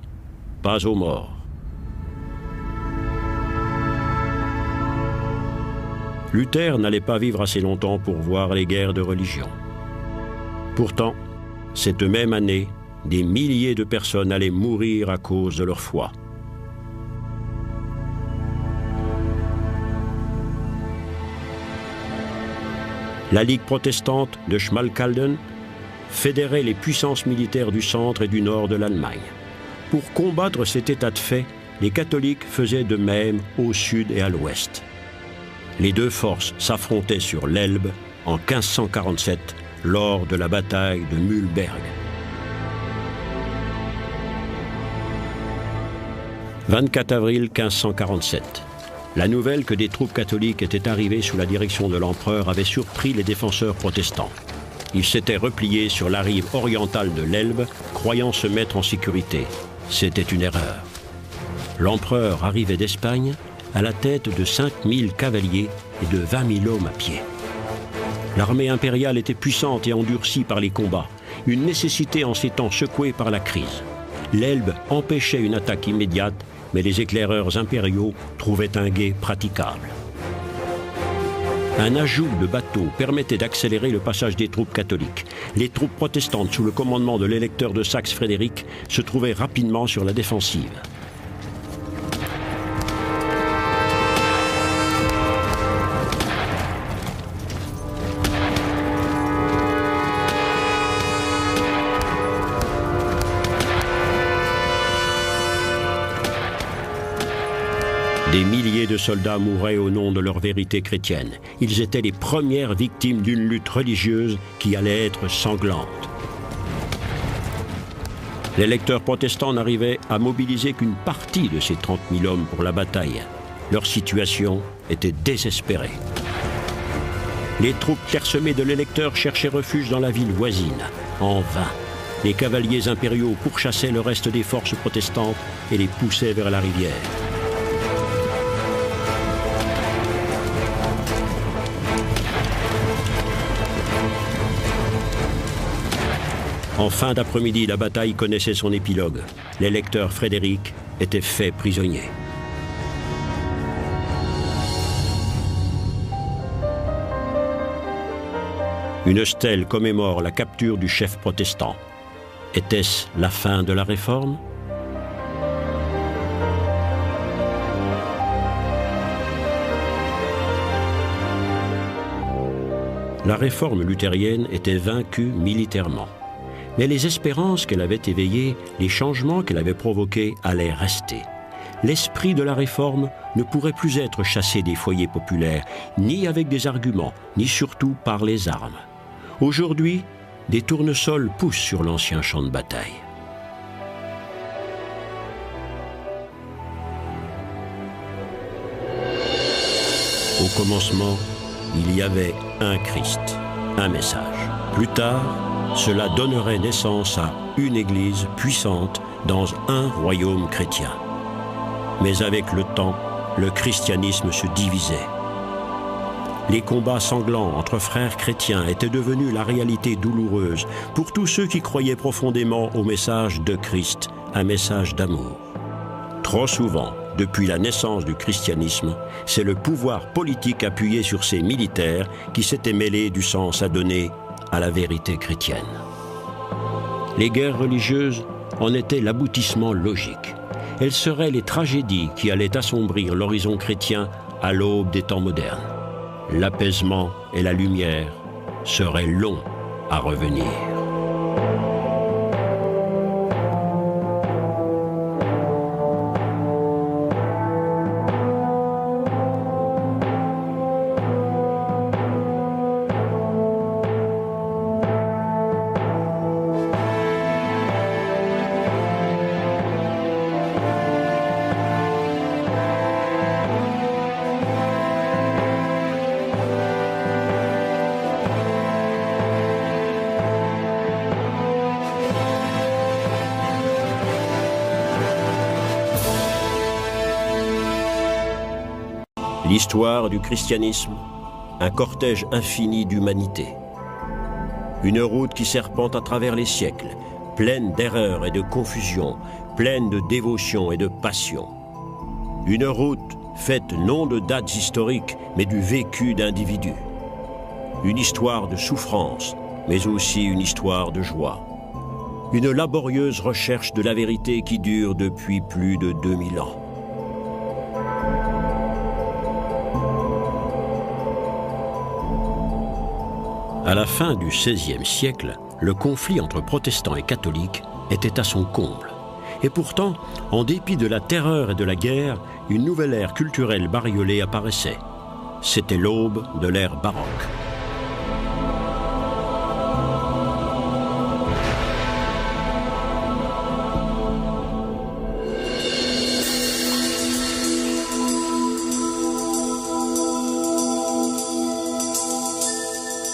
Speaker 1: pas aux morts ». Luther n'allait pas vivre assez longtemps pour voir les guerres de religion. Pourtant, cette même année, des milliers de personnes allaient mourir à cause de leur foi. La Ligue protestante de Schmalkalden fédérait les puissances militaires du centre et du nord de l'Allemagne. Pour combattre cet état de fait, les catholiques faisaient de même au sud et à l'ouest. Les deux forces s'affrontaient sur l'Elbe en 1547 lors de la bataille de Mühlberg. 24 avril 1547. La nouvelle que des troupes catholiques étaient arrivées sous la direction de l'empereur avait surpris les défenseurs protestants. Ils s'étaient repliés sur la rive orientale de l'Elbe, croyant se mettre en sécurité. C'était une erreur. L'empereur arrivait d'Espagne à la tête de 5000 cavaliers et de 20 000 hommes à pied. L'armée impériale était puissante et endurcie par les combats, une nécessité en ces temps secoués par la crise. L'Elbe empêchait une attaque immédiate, mais les éclaireurs impériaux trouvaient un gué praticable. Un ajout de bateaux permettait d'accélérer le passage des troupes catholiques. Les troupes protestantes sous le commandement de l'électeur de Saxe Frédéric se trouvaient rapidement sur la défensive. Des milliers de soldats mouraient au nom de leur vérité chrétienne. Ils étaient les premières victimes d'une lutte religieuse qui allait être sanglante. Les lecteurs protestants n'arrivaient à mobiliser qu'une partie de ces 30 000 hommes pour la bataille. Leur situation était désespérée. Les troupes clairsemées de l'électeur cherchaient refuge dans la ville voisine. En vain. Les cavaliers impériaux pourchassaient le reste des forces protestantes et les poussaient vers la rivière. En fin d'après-midi, la bataille connaissait son épilogue. L'électeur Frédéric était fait prisonnier. Une stèle commémore la capture du chef protestant. Était-ce la fin de la Réforme ? La Réforme luthérienne était vaincue militairement. Mais les espérances qu'elle avait éveillées, les changements qu'elle avait provoqués allaient rester. L'esprit de la Réforme ne pourrait plus être chassé des foyers populaires, ni avec des arguments, ni surtout par les armes. Aujourd'hui, des tournesols poussent sur l'ancien champ de bataille. Au commencement, il y avait un Christ, un message. Plus tard, cela donnerait naissance à une Église puissante dans un royaume chrétien. Mais avec le temps, le christianisme se divisait. Les combats sanglants entre frères chrétiens étaient devenus la réalité douloureuse pour tous ceux qui croyaient profondément au message de Christ, un message d'amour. Trop souvent, depuis la naissance du christianisme, c'est le pouvoir politique appuyé sur ses militaires qui s'était mêlé du sens à donner à la vérité chrétienne. Les guerres religieuses en étaient l'aboutissement logique. Elles seraient les tragédies qui allaient assombrir l'horizon chrétien à l'aube des temps modernes. L'apaisement et la lumière seraient longs à revenir. L'histoire du christianisme, un cortège infini d'humanité. Une route qui serpente à travers les siècles, pleine d'erreurs et de confusion, pleine de dévotion et de passion. Une route faite non de dates historiques, mais du vécu d'individus. Une histoire de souffrance, mais aussi une histoire de joie. Une laborieuse recherche de la vérité qui dure depuis plus de 2000 ans. À la fin du XVIe siècle, le conflit entre protestants et catholiques était à son comble. Et pourtant, en dépit de la terreur et de la guerre, une nouvelle ère culturelle bariolée apparaissait. C'était l'aube de l'ère baroque.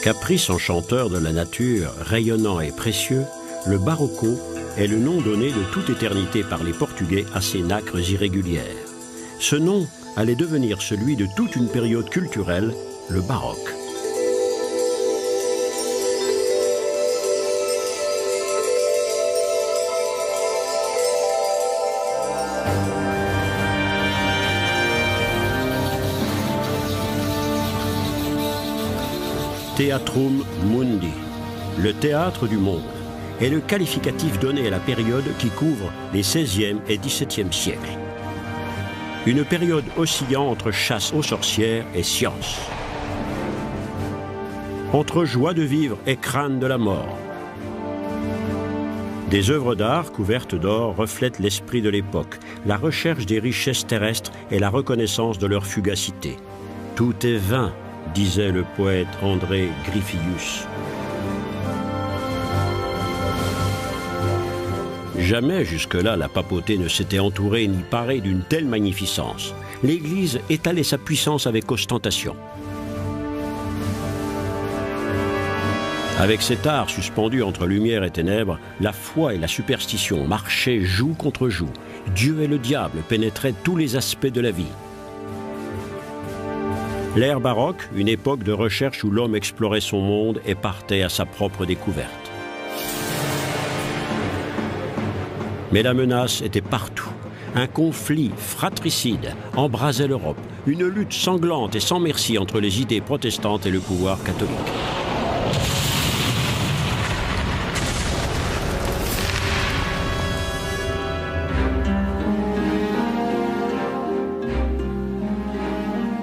Speaker 1: Caprice enchanteur de la nature, rayonnant et précieux, le barroco est le nom donné de toute éternité par les Portugais à ces nacres irrégulières. Ce nom allait devenir celui de toute une période culturelle, le baroque. Theatrum Mundi, le théâtre du monde, est le qualificatif donné à la période qui couvre les XVIe et XVIIe siècles. Une période oscillant entre chasse aux sorcières et science. Entre joie de vivre et crainte de la mort. Des œuvres d'art couvertes d'or reflètent l'esprit de l'époque, la recherche des richesses terrestres et la reconnaissance de leur fugacité. Tout est vain, disait le poète André Griffius. Jamais jusque-là la papauté ne s'était entourée ni parée d'une telle magnificence. L'Église étalait sa puissance avec ostentation. Avec cet art suspendu entre lumière et ténèbres, la foi et la superstition marchaient joug contre joug. Dieu et le diable pénétraient tous les aspects de la vie. L'ère baroque, une époque de recherche où l'homme explorait son monde et partait à sa propre découverte. Mais la menace était partout. Un conflit fratricide embrasait l'Europe, une lutte sanglante et sans merci entre les idées protestantes et le pouvoir catholique.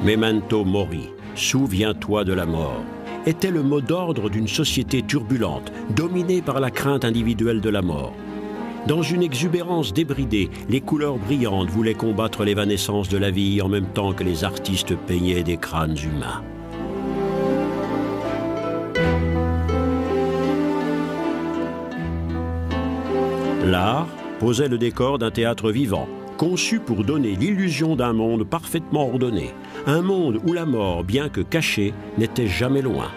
Speaker 1: Memento mori, souviens-toi de la mort, était le mot d'ordre d'une société turbulente, dominée par la crainte individuelle de la mort. Dans une exubérance débridée, les couleurs brillantes voulaient combattre l'évanescence de la vie en même temps que les artistes peignaient des crânes humains. L'art posait le décor d'un théâtre vivant, conçu pour donner l'illusion d'un monde parfaitement ordonné, un monde où la mort, bien que cachée, n'était jamais loin.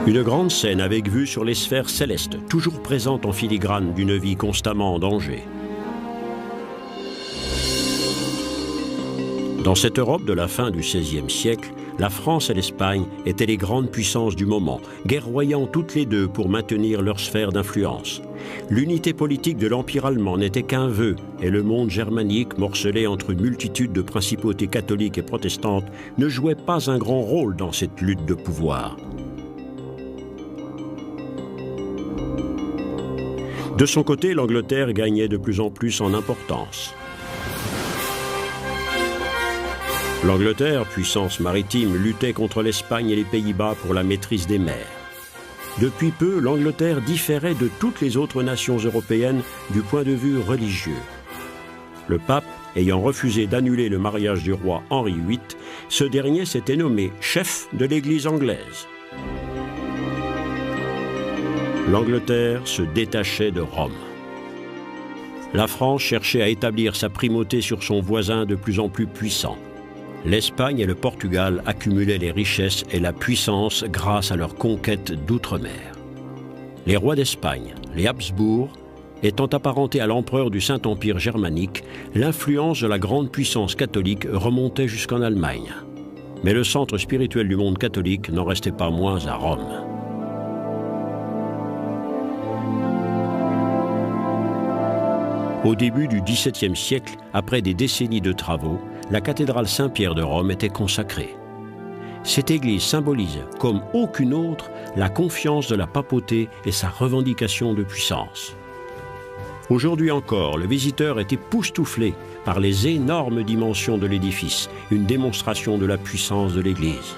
Speaker 1: Une grande scène avec vue sur les sphères célestes, toujours présentes en filigrane d'une vie constamment en danger. Dans cette Europe de la fin du XVIe siècle, la France et l'Espagne étaient les grandes puissances du moment, guerroyant toutes les deux pour maintenir leur sphère d'influence. L'unité politique de l'Empire allemand n'était qu'un vœu, et le monde germanique, morcelé entre une multitude de principautés catholiques et protestantes, ne jouait pas un grand rôle dans cette lutte de pouvoir. De son côté, l'Angleterre gagnait de plus en plus en importance. L'Angleterre, puissance maritime, luttait contre l'Espagne et les Pays-Bas pour la maîtrise des mers. Depuis peu, l'Angleterre différait de toutes les autres nations européennes du point de vue religieux. Le pape ayant refusé d'annuler le mariage du roi Henri VIII, ce dernier s'était nommé chef de l'Église anglaise. L'Angleterre se détachait de Rome. La France cherchait à établir sa primauté sur son voisin de plus en plus puissant. L'Espagne et le Portugal accumulaient les richesses et la puissance grâce à leur conquête d'outre-mer. Les rois d'Espagne, les Habsbourg, étant apparentés à l'empereur du Saint-Empire germanique, l'influence de la grande puissance catholique remontait jusqu'en Allemagne. Mais le centre spirituel du monde catholique n'en restait pas moins à Rome. Au début du XVIIe siècle, après des décennies de travaux, la cathédrale Saint-Pierre de Rome était consacrée. Cette église symbolise, comme aucune autre, la confiance de la papauté et sa revendication de puissance. Aujourd'hui encore, le visiteur est époustouflé par les énormes dimensions de l'édifice, une démonstration de la puissance de l'église.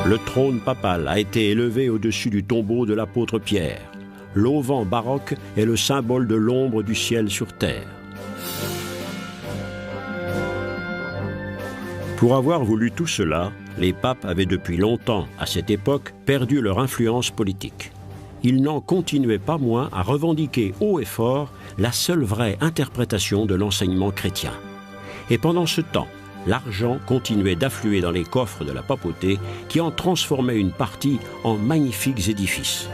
Speaker 1: Le trône papal a été élevé au-dessus du tombeau de l'apôtre Pierre. L'auvent baroque est le symbole de l'ombre du ciel sur terre. Pour avoir voulu tout cela, les papes avaient depuis longtemps, à cette époque, perdu leur influence politique. Ils n'en continuaient pas moins à revendiquer haut et fort la seule vraie interprétation de l'enseignement chrétien. Et pendant ce temps, l'argent continuait d'affluer dans les coffres de la papauté qui en transformait une partie en magnifiques édifices.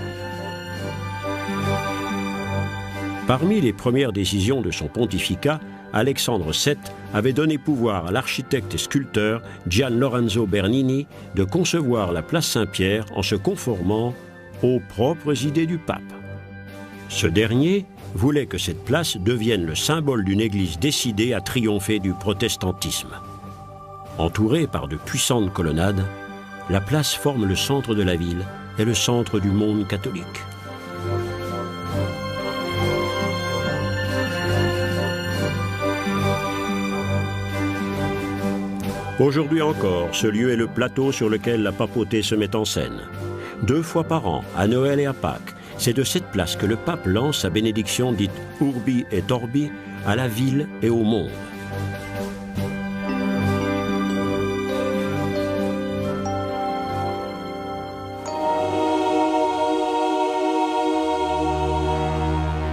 Speaker 1: Parmi les premières décisions de son pontificat, Alexandre VII avait donné pouvoir à l'architecte et sculpteur Gian Lorenzo Bernini de concevoir la place Saint-Pierre en se conformant aux propres idées du pape. Ce dernier voulait que cette place devienne le symbole d'une église décidée à triompher du protestantisme. Entourée par de puissantes colonnades, la place forme le centre de la ville et le centre du monde catholique. Aujourd'hui encore, ce lieu est le plateau sur lequel la papauté se met en scène. 2 fois par an, à Noël et à Pâques, c'est de cette place que le pape lance sa bénédiction dite Urbi et Orbi à la ville et au monde.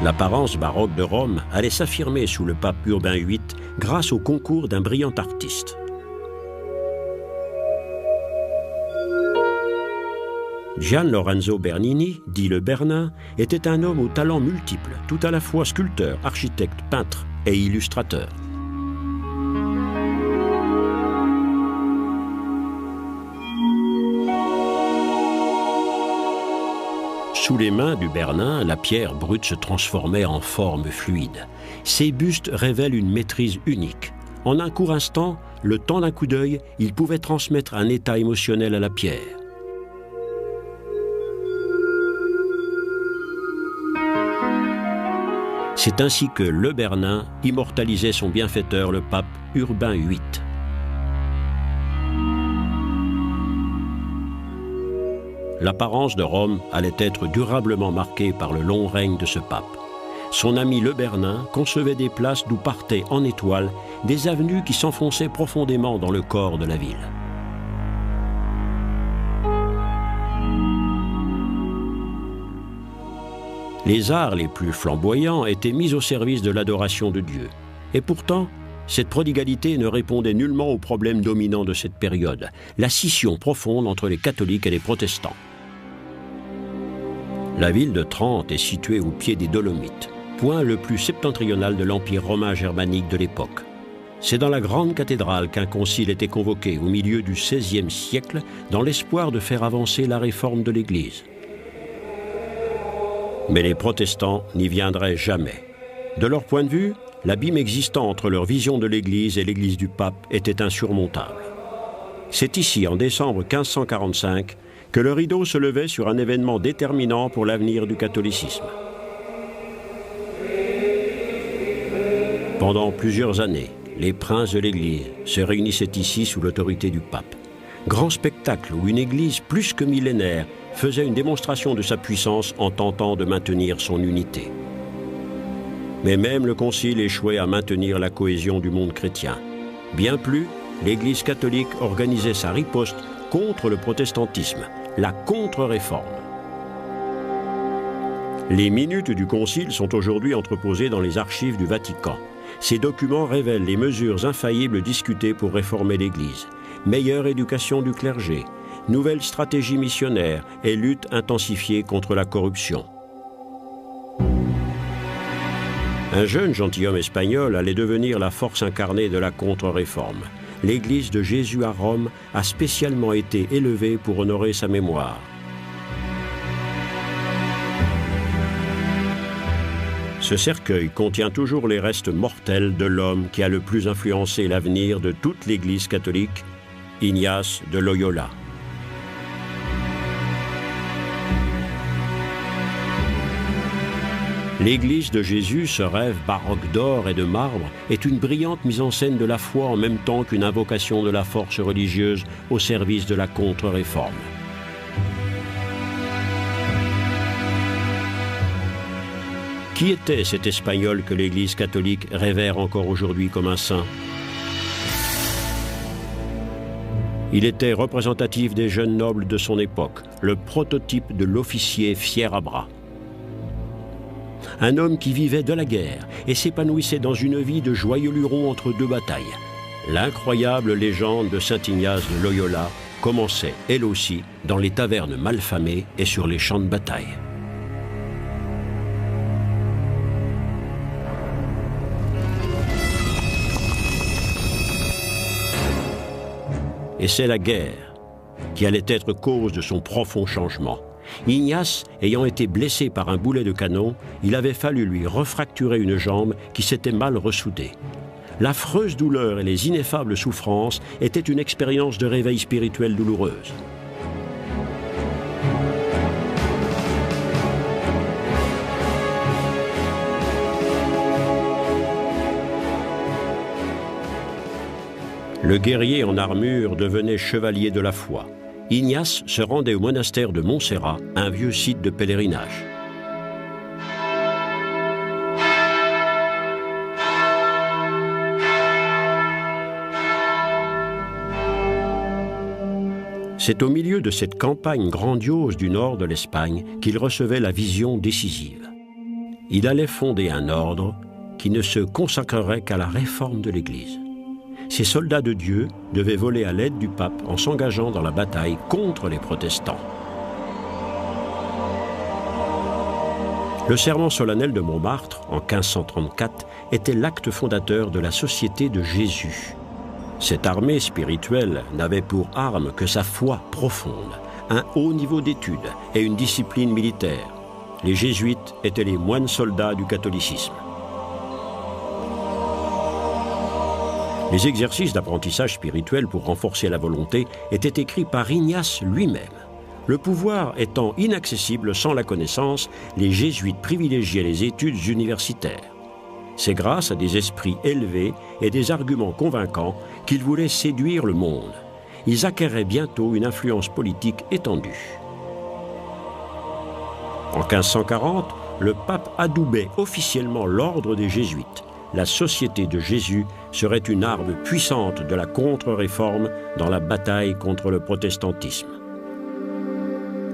Speaker 1: L'apparence baroque de Rome allait s'affirmer sous le pape Urbain VIII grâce au concours d'un brillant artiste. Gian Lorenzo Bernini, dit le Bernin, était un homme aux talents multiples, tout à la fois sculpteur, architecte, peintre et illustrateur. Sous les mains du Bernin, la pierre brute se transformait en forme fluide. Ces bustes révèlent une maîtrise unique. En un court instant, le temps d'un coup d'œil, il pouvait transmettre un état émotionnel à la pierre. C'est ainsi que le Bernin immortalisait son bienfaiteur, le pape Urbain VIII. L'apparence de Rome allait être durablement marquée par le long règne de ce pape. Son ami le Bernin concevait des places d'où partaient en étoiles des avenues qui s'enfonçaient profondément dans le corps de la ville. Les arts les plus flamboyants étaient mis au service de l'adoration de Dieu. Et pourtant, cette prodigalité ne répondait nullement au problème dominant de cette période, la scission profonde entre les catholiques et les protestants. La ville de Trente est située au pied des Dolomites, point le plus septentrional de l'Empire romain germanique de l'époque. C'est dans la grande cathédrale qu'un concile était convoqué au milieu du XVIe siècle dans l'espoir de faire avancer la réforme de l'Église. Mais les protestants n'y viendraient jamais. De leur point de vue, l'abîme existant entre leur vision de l'Église et l'Église du pape était insurmontable. C'est ici, en décembre 1545, que le rideau se levait sur un événement déterminant pour l'avenir du catholicisme. Pendant plusieurs années, les princes de l'Église se réunissaient ici sous l'autorité du pape. Grand spectacle où une Église plus que millénaire faisait une démonstration de sa puissance en tentant de maintenir son unité. Mais même le Concile échouait à maintenir la cohésion du monde chrétien. Bien plus, l'Église catholique organisait sa riposte contre le protestantisme, la contre-réforme. Les minutes du Concile sont aujourd'hui entreposées dans les archives du Vatican. Ces documents révèlent les mesures infaillibles discutées pour réformer l'Église. Meilleure éducation du clergé, nouvelle stratégie missionnaire et lutte intensifiée contre la corruption. Un jeune gentilhomme espagnol allait devenir la force incarnée de la contre-réforme. L'église de Jésus à Rome a spécialement été élevée pour honorer sa mémoire. Ce cercueil contient toujours les restes mortels de l'homme qui a le plus influencé l'avenir de toute l'Église catholique, Ignace de Loyola. L'église de Jésus, ce rêve baroque d'or et de marbre, est une brillante mise en scène de la foi en même temps qu'une invocation de la force religieuse au service de la contre-réforme. Qui était cet Espagnol que l'Église catholique révère encore aujourd'hui comme un saint? Il était représentatif des jeunes nobles de son époque, le prototype de l'officier fier à bras. Un homme qui vivait de la guerre et s'épanouissait dans une vie de joyeux luron entre deux batailles. L'incroyable légende de saint Ignace de Loyola commençait, elle aussi, dans les tavernes malfamées et sur les champs de bataille. Et c'est la guerre qui allait être cause de son profond changement. Ignace, ayant été blessé par un boulet de canon, il avait fallu lui refracturer une jambe qui s'était mal ressoudée. L'affreuse douleur et les ineffables souffrances étaient une expérience de réveil spirituel douloureuse. Le guerrier en armure devenait chevalier de la foi. Ignace se rendait au monastère de Montserrat, un vieux site de pèlerinage. C'est au milieu de cette campagne grandiose du nord de l'Espagne qu'il recevait la vision décisive. Il allait fonder un ordre qui ne se consacrerait qu'à la réforme de l'Église. Ces soldats de Dieu devaient voler à l'aide du pape en s'engageant dans la bataille contre les protestants. Le serment solennel de Montmartre, en 1534, était l'acte fondateur de la Société de Jésus. Cette armée spirituelle n'avait pour arme que sa foi profonde, un haut niveau d'études et une discipline militaire. les jésuites étaient les moines soldats du catholicisme. Les exercices d'apprentissage spirituel pour renforcer la volonté étaient écrits par Ignace lui-même. Le pouvoir étant inaccessible sans la connaissance, les jésuites privilégiaient les études universitaires. C'est grâce à des esprits élevés et des arguments convaincants qu'ils voulaient séduire le monde. Ils acquéraient bientôt une influence politique étendue. En 1540, le pape adoubait officiellement l'ordre des Jésuites. La Société de Jésus serait une arme puissante de la contre-réforme dans la bataille contre le protestantisme.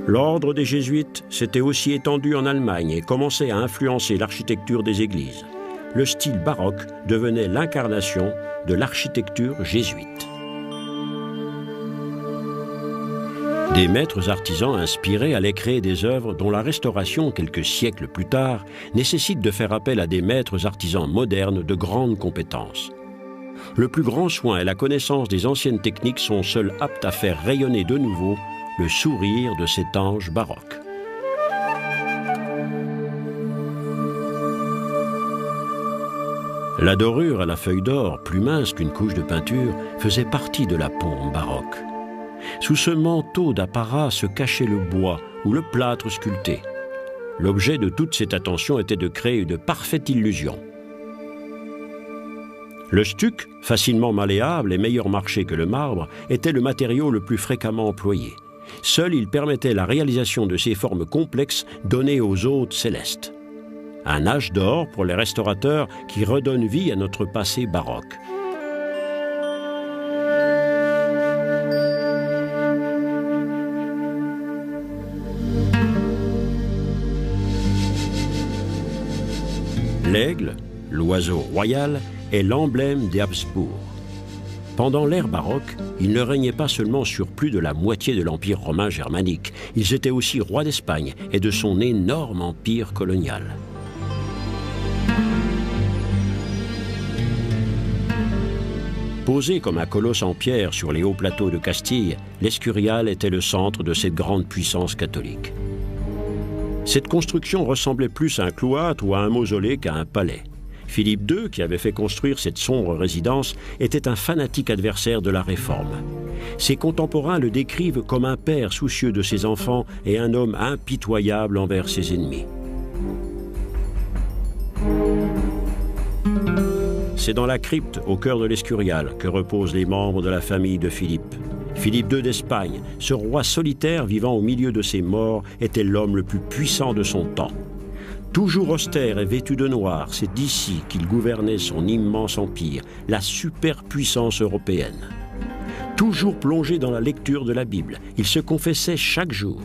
Speaker 1: L'ordre des Jésuites s'était aussi étendu en Allemagne et commençait à influencer l'architecture des églises. Le style baroque devenait l'incarnation de l'architecture jésuite. Des maîtres artisans inspirés allaient créer des œuvres dont la restauration, quelques siècles plus tard, nécessite de faire appel à des maîtres artisans modernes de grandes compétences. Le plus grand soin et la connaissance des anciennes techniques sont seuls aptes à faire rayonner de nouveau le sourire de cet ange baroque. La dorure à la feuille d'or, plus mince qu'une couche de peinture, faisait partie de la pompe baroque. Sous ce manteau d'apparat se cachait le bois ou le plâtre sculpté. L'objet de toute cette attention était de créer une parfaite illusion. Le stuc, facilement malléable et meilleur marché que le marbre, était le matériau le plus fréquemment employé. Seul il permettait la réalisation de ces formes complexes données aux hôtes célestes. Un âge d'or pour les restaurateurs qui redonne vie à notre passé baroque. L'aigle, l'oiseau royal, est l'emblème des Habsbourg. Pendant l'ère baroque, ils ne régnaient pas seulement sur plus de la moitié de l'Empire romain germanique, ils étaient aussi rois d'Espagne et de son énorme empire colonial. Posé comme un colosse en pierre sur les hauts plateaux de Castille, l'Escurial était le centre de cette grande puissance catholique. Cette construction ressemblait plus à un cloître ou à un mausolée qu'à un palais. Philippe II, qui avait fait construire cette sombre résidence, était un fanatique adversaire de la Réforme. Ses contemporains le décrivent comme un père soucieux de ses enfants et un homme impitoyable envers ses ennemis. C'est dans la crypte, au cœur de l'Escurial, que reposent les membres de la famille de Philippe. Philippe II d'Espagne, ce roi solitaire vivant au milieu de ses morts, était l'homme le plus puissant de son temps. Toujours austère et vêtu de noir, c'est d'ici qu'il gouvernait son immense empire, la superpuissance européenne. Toujours plongé dans la lecture de la Bible, il se confessait chaque jour.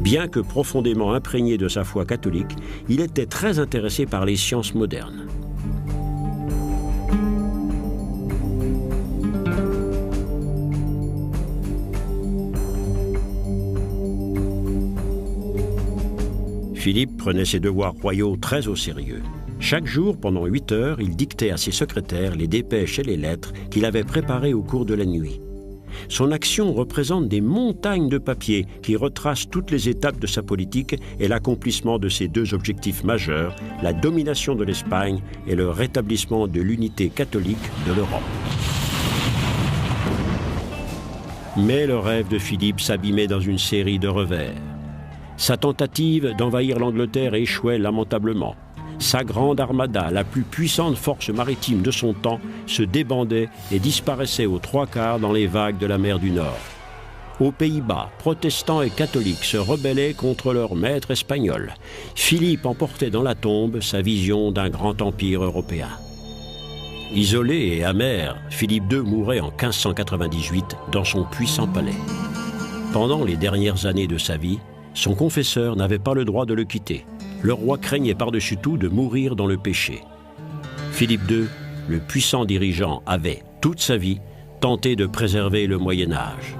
Speaker 1: Bien que profondément imprégné de sa foi catholique, il était très intéressé par les sciences modernes. Philippe prenait ses devoirs royaux très au sérieux. Chaque jour, pendant 8 heures, il dictait à ses secrétaires les dépêches et les lettres qu'il avait préparées au cours de la nuit. Son action représente des montagnes de papier qui retracent toutes les étapes de sa politique et l'accomplissement de ses deux objectifs majeurs, la domination de l'Espagne et le rétablissement de l'unité catholique de l'Europe. Mais le rêve de Philippe s'abîmait dans une série de revers. Sa tentative d'envahir l'Angleterre échouait lamentablement. Sa grande armada, la plus puissante force maritime de son temps, se débandait et disparaissait aux 3/4 dans les vagues de la mer du Nord. Aux Pays-Bas, protestants et catholiques se rebellaient contre leur maître espagnol. Philippe emportait dans la tombe sa vision d'un grand empire européen. Isolé et amer, Philippe II mourait en 1598 dans son puissant palais. Pendant les dernières années de sa vie, son confesseur n'avait pas le droit de le quitter. Le roi craignait par-dessus tout de mourir dans le péché. Philippe II, le puissant dirigeant, avait, toute sa vie, tenté de préserver le Moyen-Âge.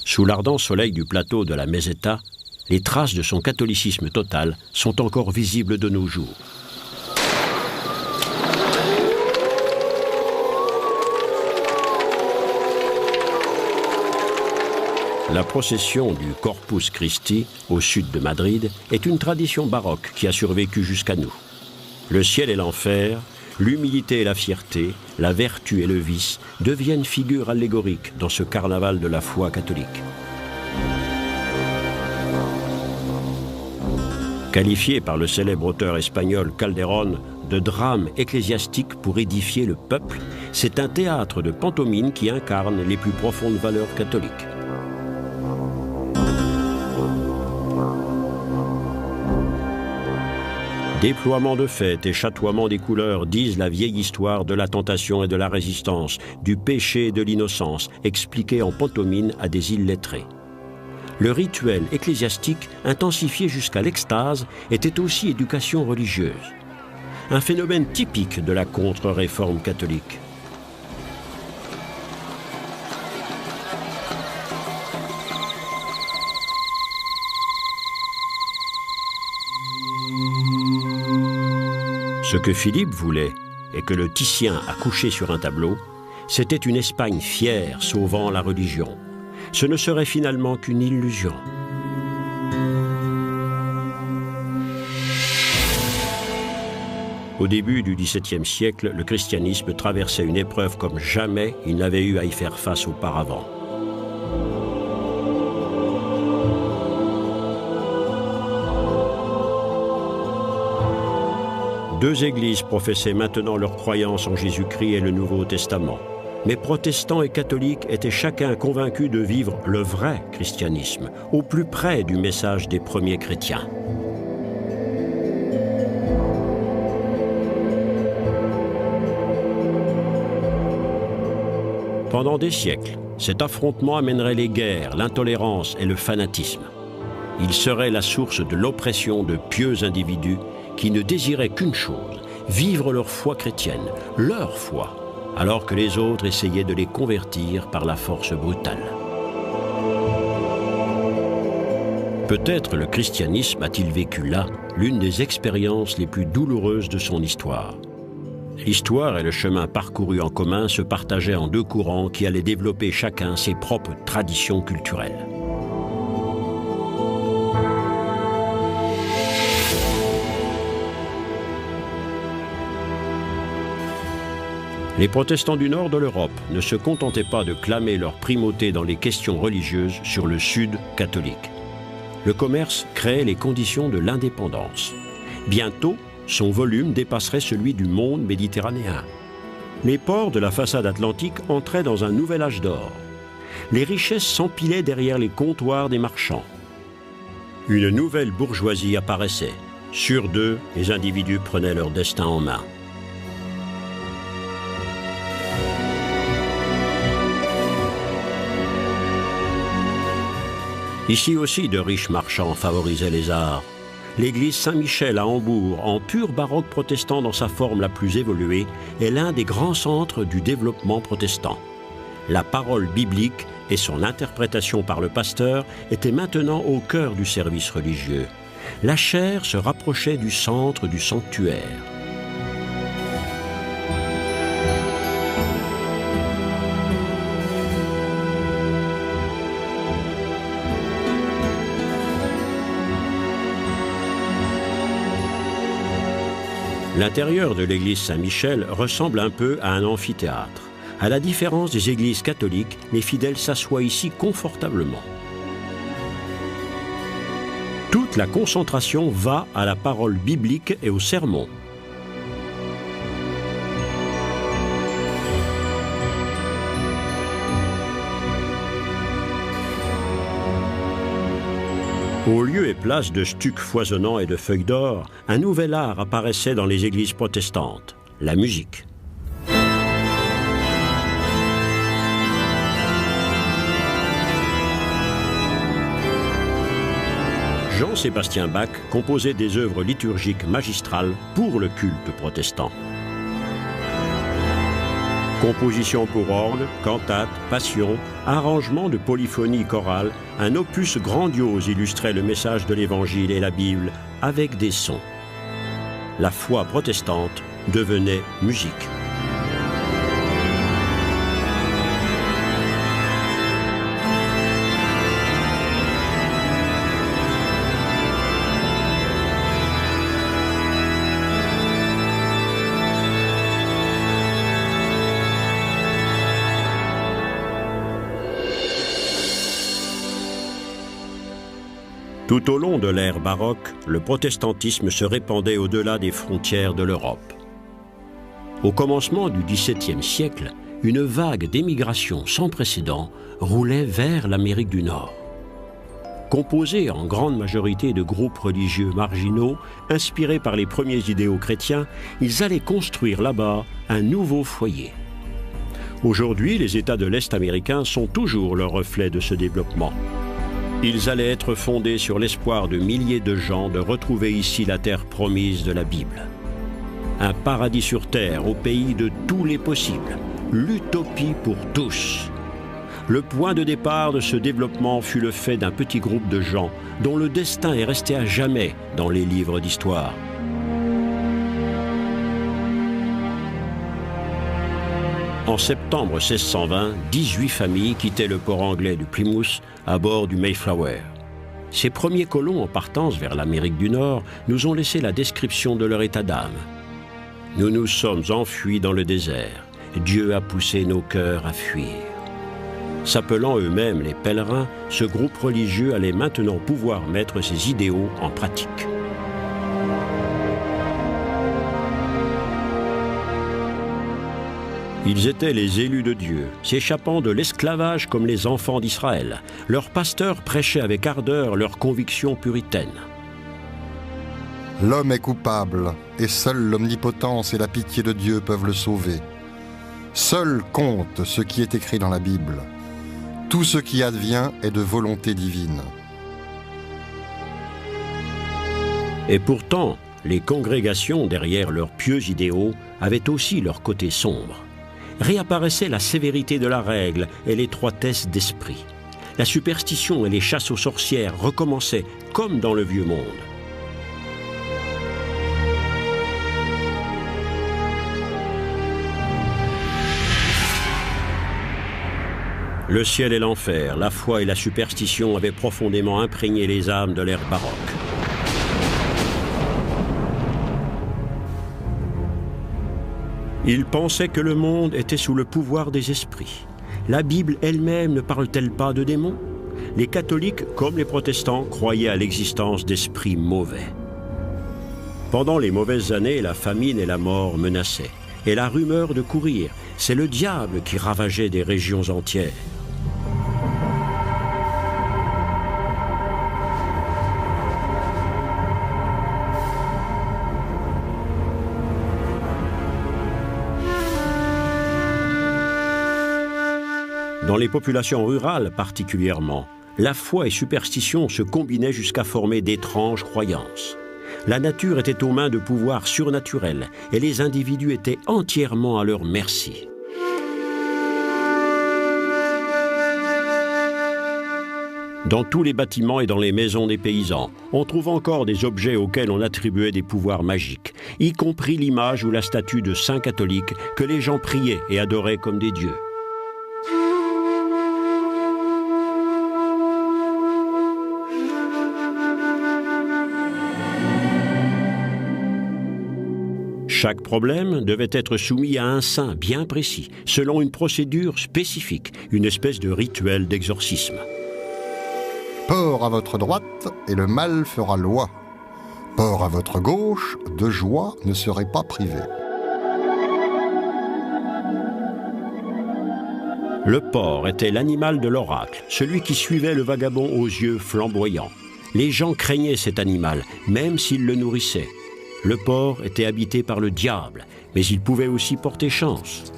Speaker 1: Sous l'ardent soleil du plateau de la Meseta, Les traces de son catholicisme total sont encore visibles de nos jours. La procession du Corpus Christi, au sud de Madrid, est une tradition baroque qui a survécu jusqu'à nous. Le ciel et l'enfer, l'humilité et la fierté, la vertu et le vice deviennent figures allégoriques dans ce carnaval de la foi catholique. Qualifié par le célèbre auteur espagnol Calderón de drame ecclésiastique pour édifier le peuple, c'est un théâtre de pantomime qui incarne les plus profondes valeurs catholiques. Déploiement de fêtes et chatoiement des couleurs disent la vieille histoire de la tentation et de la résistance, du péché et de l'innocence, expliquée en pantomime à des illettrés. Le rituel ecclésiastique, intensifié jusqu'à l'extase, était aussi éducation religieuse. Un phénomène typique de la contre-réforme catholique. Ce que Philippe voulait, et que le Titien a couché sur un tableau, c'était une Espagne fière sauvant la religion. Ce ne serait finalement qu'une illusion. Au début du XVIIe siècle, le christianisme traversait une épreuve comme jamais il n'avait eu à y faire face auparavant. Deux églises professaient maintenant leur croyance en Jésus-Christ et le Nouveau Testament. Mais protestants et catholiques étaient chacun convaincus de vivre le vrai christianisme, au plus près du message des premiers chrétiens. Pendant des siècles, cet affrontement amènerait les guerres, l'intolérance et le fanatisme. Il serait la source de l'oppression de pieux individus qui ne désiraient qu'une chose, vivre leur foi chrétienne, leur foi, alors que les autres essayaient de les convertir par la force brutale. Peut-être le christianisme a-t-il vécu là l'une des expériences les plus douloureuses de son histoire. L'histoire et le chemin parcouru en commun se partageaient en deux courants qui allaient développer chacun ses propres traditions culturelles. Les protestants du nord de l'Europe ne se contentaient pas de clamer leur primauté dans les questions religieuses sur le sud catholique. Le commerce créait les conditions de l'indépendance. Bientôt, son volume dépasserait celui du monde méditerranéen. Les ports de la façade atlantique entraient dans un nouvel âge d'or. Les richesses s'empilaient derrière les comptoirs des marchands. Une nouvelle bourgeoisie apparaissait. Sur d'eux, les individus prenaient leur destin en main. Ici aussi, de riches marchands favorisaient les arts. L'église Saint-Michel à Hambourg, en pur baroque protestant dans sa forme la plus évoluée, est l'un des grands centres du développement protestant. La parole biblique et son interprétation par le pasteur étaient maintenant au cœur du service religieux. La chair se rapprochait du centre du sanctuaire. L'intérieur de l'église Saint-Michel ressemble un peu à un amphithéâtre. À la différence des églises catholiques, les fidèles s'assoient ici confortablement. Toute la concentration va à la parole biblique et au sermon. Au lieu et place de stucs foisonnants et de feuilles d'or, un nouvel art apparaissait dans les églises protestantes, la musique. Jean-Sébastien Bach composait des œuvres liturgiques magistrales pour le culte protestant. Composition pour orgue, cantate, passion, arrangement de polyphonie chorale, un opus grandiose illustrait le message de l'Évangile et la Bible avec des sons. La foi protestante devenait musique. Tout au long de l'ère baroque, le protestantisme se répandait au-delà des frontières de l'Europe. Au commencement du XVIIe siècle, une vague d'émigration sans précédent roulait vers l'Amérique du Nord. Composée en grande majorité de groupes religieux marginaux, inspirés par les premiers idéaux chrétiens, ils allaient construire là-bas un nouveau foyer. Aujourd'hui, les États de l'Est américain sont toujours le reflet de ce développement. Ils allaient être fondés sur l'espoir de milliers de gens de retrouver ici la terre promise de la Bible. Un paradis sur terre au pays de tous les possibles, l'utopie pour tous. Le point de départ de ce développement fut le fait d'un petit groupe de gens dont le destin est resté à jamais dans les livres d'histoire. En septembre 1620, 18 familles quittaient le port anglais de Plymouth à bord du Mayflower. Ces premiers colons en partance vers l'Amérique du Nord nous ont laissé la description de leur état d'âme. Nous nous sommes enfuis dans le désert. Dieu a poussé nos cœurs à fuir. S'appelant eux-mêmes les pèlerins, ce groupe religieux allait maintenant pouvoir mettre ses idéaux en pratique. Ils étaient les élus de Dieu, s'échappant de l'esclavage comme les enfants d'Israël. Leurs pasteurs prêchaient avec ardeur leurs convictions puritaines.
Speaker 2: L'homme est coupable, et seule l'omnipotence et la pitié de Dieu peuvent le sauver. Seul compte ce qui est écrit dans la Bible. Tout ce qui advient est de volonté divine.
Speaker 1: Et pourtant, les congrégations derrière leurs pieux idéaux avaient aussi leur côté sombre. Réapparaissait la sévérité de la règle et l'étroitesse d'esprit. La superstition et les chasses aux sorcières recommençaient comme dans le vieux monde. Le ciel et l'enfer, la foi et la superstition avaient profondément imprégné les âmes de l'ère baroque. Ils pensaient que le monde était sous le pouvoir des esprits. La Bible elle-même ne parle-t-elle pas de démons? Les catholiques, comme les protestants, croyaient à l'existence d'esprits mauvais. Pendant les mauvaises années, la famine et la mort menaçaient. Et la rumeur de courir, c'est le diable qui ravageait des régions entières. Dans les populations rurales particulièrement, la foi et superstition se combinaient jusqu'à former d'étranges croyances. La nature était aux mains de pouvoirs surnaturels et les individus étaient entièrement à leur merci. Dans tous les bâtiments et dans les maisons des paysans, on trouve encore des objets auxquels on attribuait des pouvoirs magiques, y compris l'image ou la statue de saints catholiques que les gens priaient et adoraient comme des dieux. Chaque problème devait être soumis à un saint bien précis, selon une procédure spécifique, une espèce de rituel d'exorcisme.
Speaker 2: Port à votre droite, et le mal fera loi. Port à votre gauche, de joie ne serait pas privé.
Speaker 1: Le porc était l'animal de l'oracle, celui qui suivait le vagabond aux yeux flamboyants. Les gens craignaient cet animal, même s'ils le nourrissaient. Le porc était habité par le diable, mais il pouvait aussi porter chance.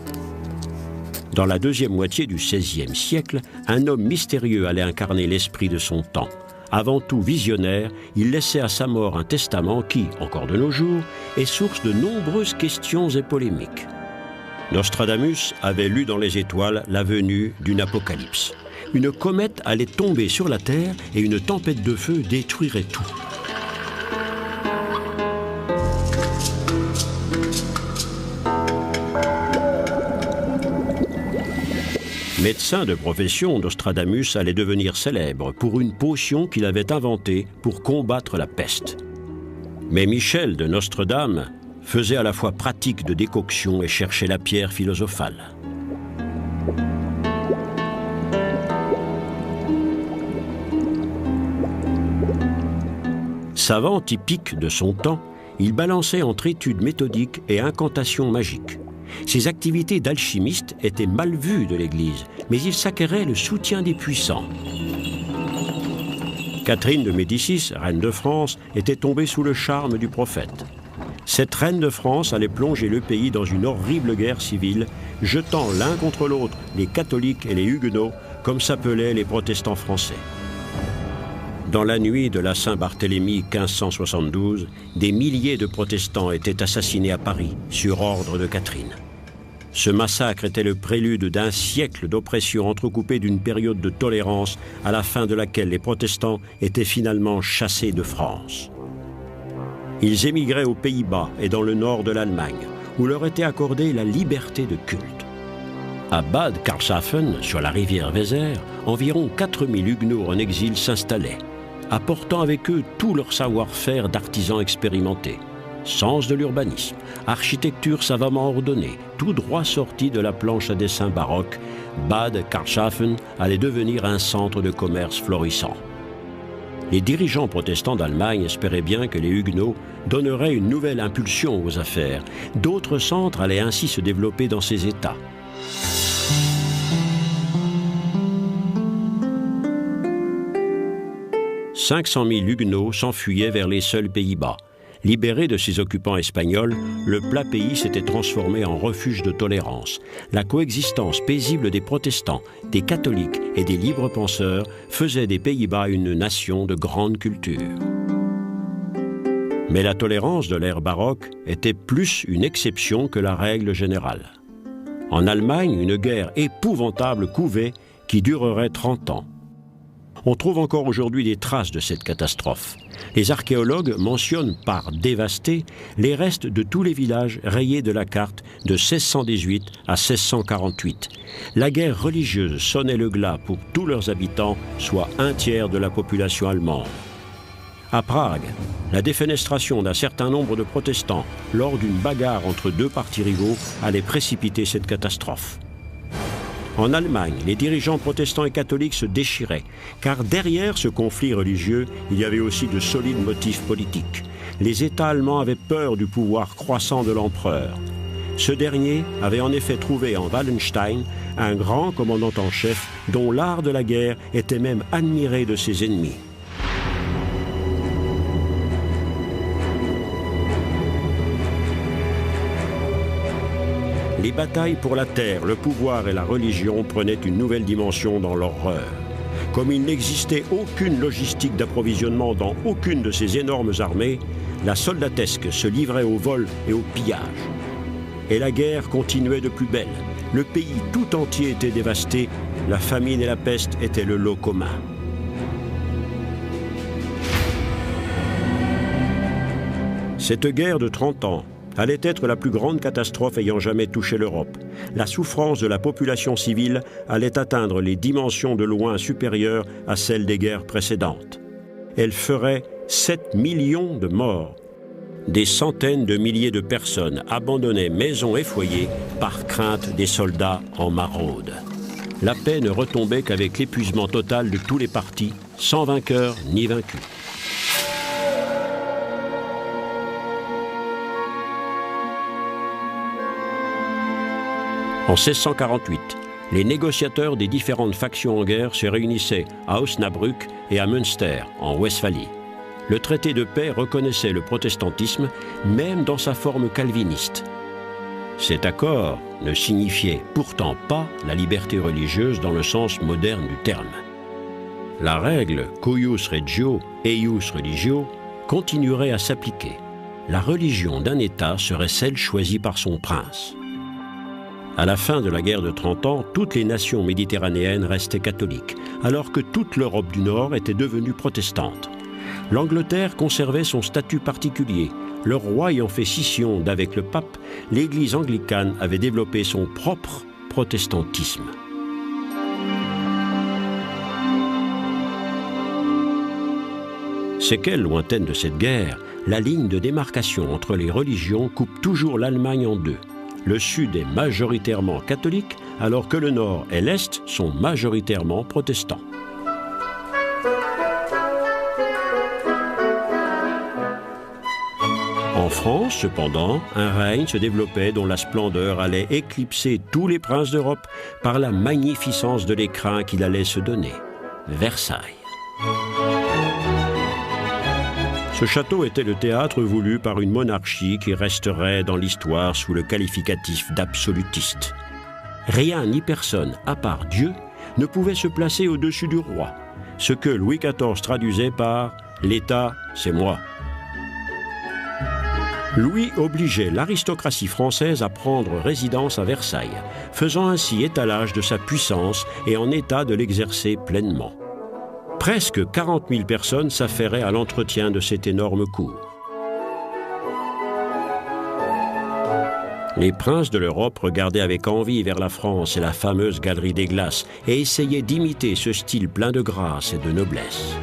Speaker 1: Dans la deuxième moitié du XVIe siècle, un homme mystérieux allait incarner l'esprit de son temps. Avant tout visionnaire, il laissait à sa mort un testament qui, encore de nos jours, est source de nombreuses questions et polémiques. Nostradamus avait lu dans les étoiles la venue d'une apocalypse. Une comète allait tomber sur la Terre et une tempête de feu détruirait tout. Médecin de profession, Nostradamus allait devenir célèbre pour une potion qu'il avait inventée pour combattre la peste. Mais Michel de Nostredame faisait à la fois pratique de décoction et cherchait la pierre philosophale. Savant typique de son temps, il balançait entre études méthodiques et incantations magiques. Ses activités d'alchimiste étaient mal vues de l'Église, mais il s'acquérait le soutien des puissants. Catherine de Médicis, reine de France, était tombée sous le charme du prophète. Cette reine de France allait plonger le pays dans une horrible guerre civile, jetant l'un contre l'autre les catholiques et les huguenots, comme s'appelaient les protestants français. Dans la nuit de la Saint-Barthélemy 1572, des milliers de protestants étaient assassinés à Paris, sur ordre de Catherine. Ce massacre était le prélude d'un siècle d'oppression entrecoupé d'une période de tolérance à la fin de laquelle les protestants étaient finalement chassés de France. Ils émigraient aux Pays-Bas et dans le nord de l'Allemagne, où leur était accordée la liberté de culte. À Bad Karlshafen, sur la rivière Weser, environ 4000 huguenots en exil s'installaient, apportant avec eux tout leur savoir-faire d'artisans expérimentés. Sens de l'urbanisme, architecture savamment ordonnée, tout droit sorti de la planche à dessin baroque, Bad Karlshafen allait devenir un centre de commerce florissant. Les dirigeants protestants d'Allemagne espéraient bien que les Huguenots donneraient une nouvelle impulsion aux affaires. D'autres centres allaient ainsi se développer dans ces États. « 500 000 Huguenots s'enfuyaient vers les seuls Pays-Bas. Libéré de ses occupants espagnols, le plat pays s'était transformé en refuge de tolérance. La coexistence paisible des protestants, des catholiques et des libres penseurs faisait des Pays-Bas une nation de grande culture. Mais la tolérance de l'ère baroque était plus une exception que la règle générale. En Allemagne, une guerre épouvantable couvait qui durerait 30 ans. On trouve encore aujourd'hui des traces de cette catastrophe. Les archéologues mentionnent par dévastés les restes de tous les villages rayés de la carte de 1618 à 1648. La guerre religieuse sonnait le glas pour tous leurs habitants, soit un tiers de la population allemande. À Prague, la défenestration d'un certain nombre de protestants lors d'une bagarre entre deux partis rivaux allait précipiter cette catastrophe. En Allemagne, les dirigeants protestants et catholiques se déchiraient, car derrière ce conflit religieux, il y avait aussi de solides motifs politiques. Les États allemands avaient peur du pouvoir croissant de l'empereur. Ce dernier avait en effet trouvé en Wallenstein un grand commandant en chef dont l'art de la guerre était même admiré de ses ennemis. Les batailles pour la terre, le pouvoir et la religion prenaient une nouvelle dimension dans l'horreur. Comme il n'existait aucune logistique d'approvisionnement dans aucune de ces énormes armées, la soldatesque se livrait au vol et au pillage. Et la guerre continuait de plus belle. Le pays tout entier était dévasté, la famine et la peste étaient le lot commun. Cette guerre de 30 ans allait être la plus grande catastrophe ayant jamais touché l'Europe. La souffrance de la population civile allait atteindre les dimensions de loin supérieures à celles des guerres précédentes. Elle ferait 7 millions de morts. Des centaines de milliers de personnes abandonnaient maisons et foyers par crainte des soldats en maraude. La paix ne retombait qu'avec l'épuisement total de tous les partis, sans vainqueur ni vaincu. En 1648, les négociateurs des différentes factions en guerre se réunissaient à Osnabrück et à Münster, en Westphalie. Le traité de paix reconnaissait le protestantisme, même dans sa forme calviniste. Cet accord ne signifiait pourtant pas la liberté religieuse dans le sens moderne du terme. La règle « cuius regio, eius religio » continuerait à s'appliquer. La religion d'un État serait celle choisie par son prince. À la fin de la guerre de 30 ans, toutes les nations méditerranéennes restaient catholiques, alors que toute l'Europe du Nord était devenue protestante. L'Angleterre conservait son statut particulier. Le roi ayant fait scission d'avec le pape, l'Église anglicane avait développé son propre protestantisme. Séquelle lointaine de cette guerre, la ligne de démarcation entre les religions coupe toujours l'Allemagne en deux. Le sud est majoritairement catholique, alors que le nord et l'est sont majoritairement protestants. En France, cependant, un règne se développait dont la splendeur allait éclipser tous les princes d'Europe par la magnificence de l'écrin qu'il allait se donner. Versailles. Ce château était le théâtre voulu par une monarchie qui resterait dans l'histoire sous le qualificatif d'absolutiste. Rien ni personne, à part Dieu, ne pouvait se placer au-dessus du roi, ce que Louis XIV traduisait par « l'État, c'est moi ». Louis obligeait l'aristocratie française à prendre résidence à Versailles, faisant ainsi étalage de sa puissance et en état de l'exercer pleinement. Presque 40 000 personnes s'affairaient à l'entretien de cette énorme cour. Les princes de l'Europe regardaient avec envie vers la France et la fameuse galerie des glaces et essayaient d'imiter ce style plein de grâce et de noblesse.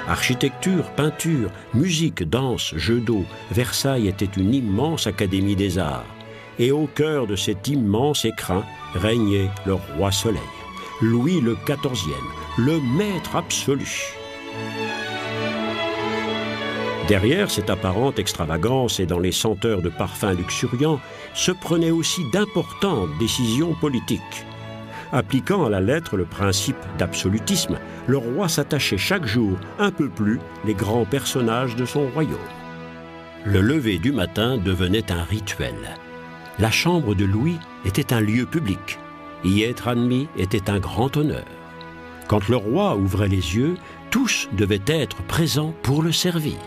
Speaker 1: Architecture, peinture, musique, danse, jeux d'eau, Versailles était une immense académie des arts. Et au cœur de cet immense écrin régnait le roi Soleil, Louis le XIVe, le maître absolu. Derrière cette apparente extravagance et dans les senteurs de parfums luxuriants se prenaient aussi d'importantes décisions politiques. Appliquant à la lettre le principe d'absolutisme, le roi s'attachait chaque jour un peu plus les grands personnages de son royaume. Le lever du matin devenait un rituel. La chambre de Louis était un lieu public. Y être admis était un grand honneur. Quand le roi ouvrait les yeux, tous devaient être présents pour le servir.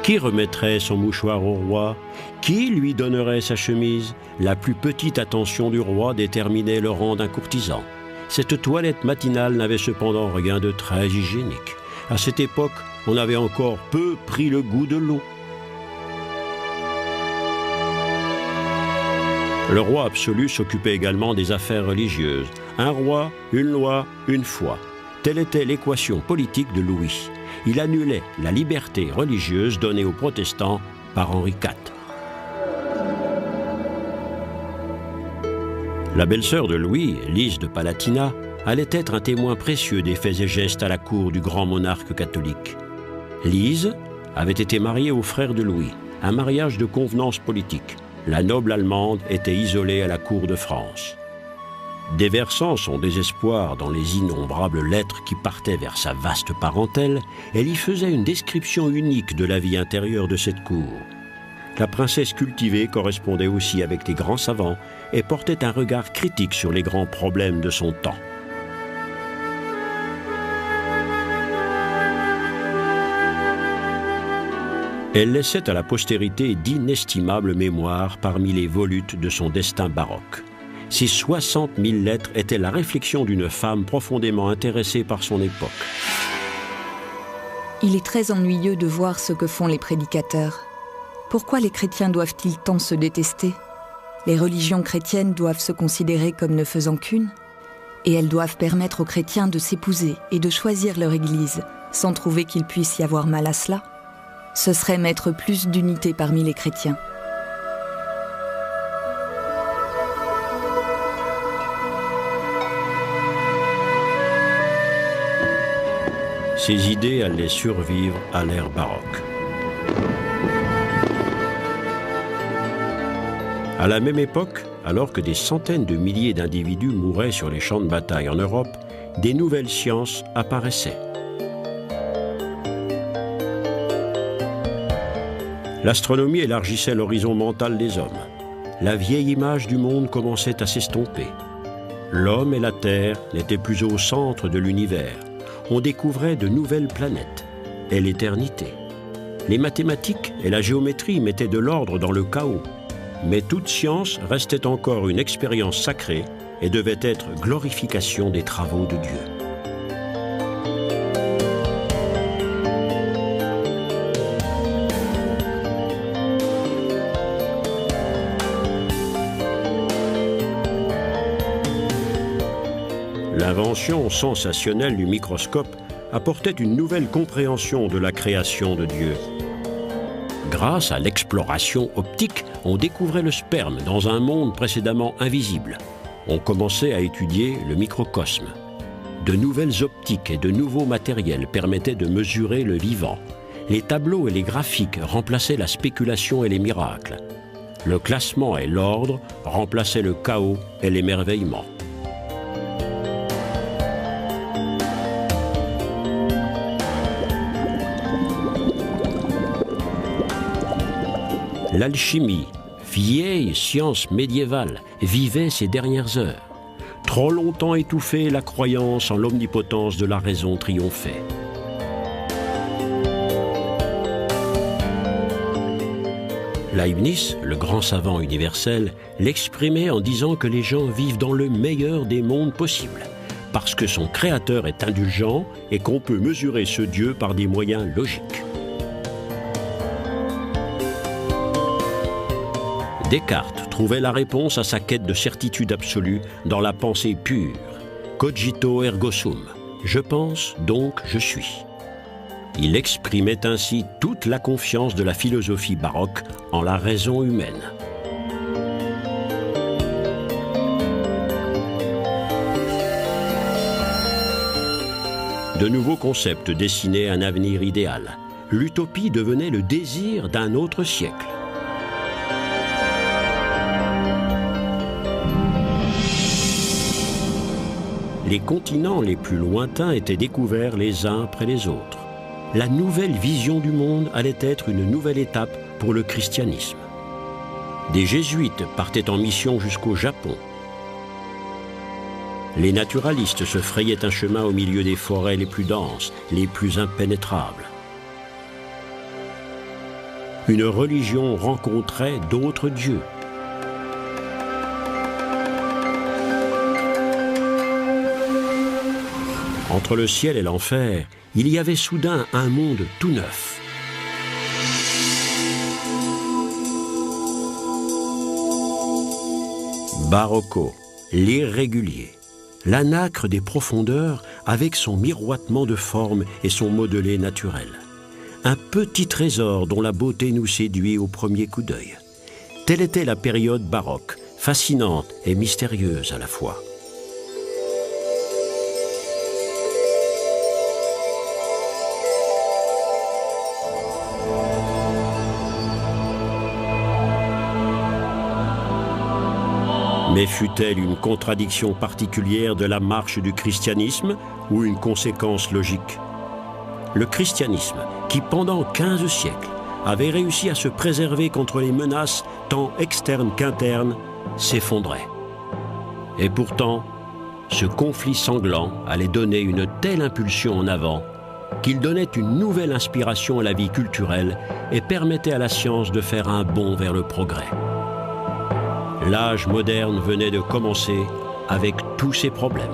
Speaker 1: Qui remettrait son mouchoir au roi? Qui lui donnerait sa chemise? La plus petite attention du roi déterminait le rang d'un courtisan. Cette toilette matinale n'avait cependant rien de très hygiénique. À cette époque, on avait encore peu pris le goût de l'eau. Le roi absolu s'occupait également des affaires religieuses. Un roi, une loi, une foi. Telle était l'équation politique de Louis. Il annulait la liberté religieuse donnée aux protestants par Henri IV. La belle-sœur de Louis, Lise de Palatinat, allait être un témoin précieux des faits et gestes à la cour du grand monarque catholique. Lise avait été mariée au frère de Louis, un mariage de convenance politique. La noble Allemande était isolée à la cour de France. Déversant son désespoir dans les innombrables lettres qui partaient vers sa vaste parentèle, elle y faisait une description unique de la vie intérieure de cette cour. La princesse cultivée correspondait aussi avec les grands savants et portait un regard critique sur les grands problèmes de son temps. Elle laissait à la postérité d'inestimables mémoires parmi les volutes de son destin baroque. Ces 60 000 lettres étaient la réflexion d'une femme profondément intéressée par son époque.
Speaker 4: Il est très ennuyeux de voir ce que font les prédicateurs. Pourquoi les chrétiens doivent-ils tant se détester? Les religions chrétiennes doivent se considérer comme ne faisant qu'une, et elles doivent permettre aux chrétiens de s'épouser et de choisir leur église, sans trouver qu'il puisse y avoir mal à cela. Ce serait mettre plus d'unité parmi les chrétiens.
Speaker 1: Ces idées allaient survivre à l'ère baroque. À la même époque, alors que des centaines de milliers d'individus mouraient sur les champs de bataille en Europe, des nouvelles sciences apparaissaient. L'astronomie élargissait l'horizon mental des hommes. La vieille image du monde commençait à s'estomper. L'homme et la Terre n'étaient plus au centre de l'univers. On découvrait de nouvelles planètes et l'éternité. Les mathématiques et la géométrie mettaient de l'ordre dans le chaos. Mais toute science restait encore une expérience sacrée et devait être glorification des travaux de Dieu. L'invention sensationnelle du microscope apportait une nouvelle compréhension de la création de Dieu. Grâce à l'exploration optique, on découvrait le sperme dans un monde précédemment invisible. On commençait à étudier le microcosme. De nouvelles optiques et de nouveaux matériels permettaient de mesurer le vivant. Les tableaux et les graphiques remplaçaient la spéculation et les miracles. Le classement et l'ordre remplaçaient le chaos et l'émerveillement. L'alchimie, vieille science médiévale, vivait ses dernières heures. Trop longtemps étouffée, la croyance en l'omnipotence de la raison triomphait. Leibniz, le grand savant universel, l'exprimait en disant que les gens vivent dans le meilleur des mondes possibles, parce que son créateur est indulgent et qu'on peut mesurer ce Dieu par des moyens logiques. Descartes trouvait la réponse à sa quête de certitude absolue dans la pensée pure. Cogito ergo sum. Je pense, donc je suis. Il exprimait ainsi toute la confiance de la philosophie baroque en la raison humaine. De nouveaux concepts dessinaient un avenir idéal. L'utopie devenait le désir d'un autre siècle. Les continents les plus lointains étaient découverts les uns après les autres. La nouvelle vision du monde allait être une nouvelle étape pour le christianisme. Des jésuites partaient en mission jusqu'au Japon. Les naturalistes se frayaient un chemin au milieu des forêts les plus denses, les plus impénétrables. Une religion rencontrait d'autres dieux. Entre le ciel et l'enfer, il y avait soudain un monde tout neuf. Barocco, l'irrégulier, l'anacre des profondeurs avec son miroitement de forme et son modelé naturel. Un petit trésor dont la beauté nous séduit au premier coup d'œil. Telle était la période baroque, fascinante et mystérieuse à la fois. Mais fut-elle une contradiction particulière de la marche du christianisme ou une conséquence logique? Le christianisme, qui pendant 15 siècles avait réussi à se préserver contre les menaces tant externes qu'internes, s'effondrait. Et pourtant, ce conflit sanglant allait donner une telle impulsion en avant qu'il donnait une nouvelle inspiration à la vie culturelle et permettait à la science de faire un bond vers le progrès. L'âge moderne venait de commencer avec tous ses problèmes.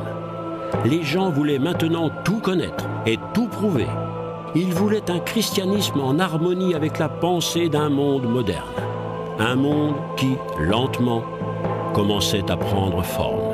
Speaker 1: Les gens voulaient maintenant tout connaître et tout prouver. Ils voulaient un christianisme en harmonie avec la pensée d'un monde moderne. Un monde qui, lentement, commençait à prendre forme.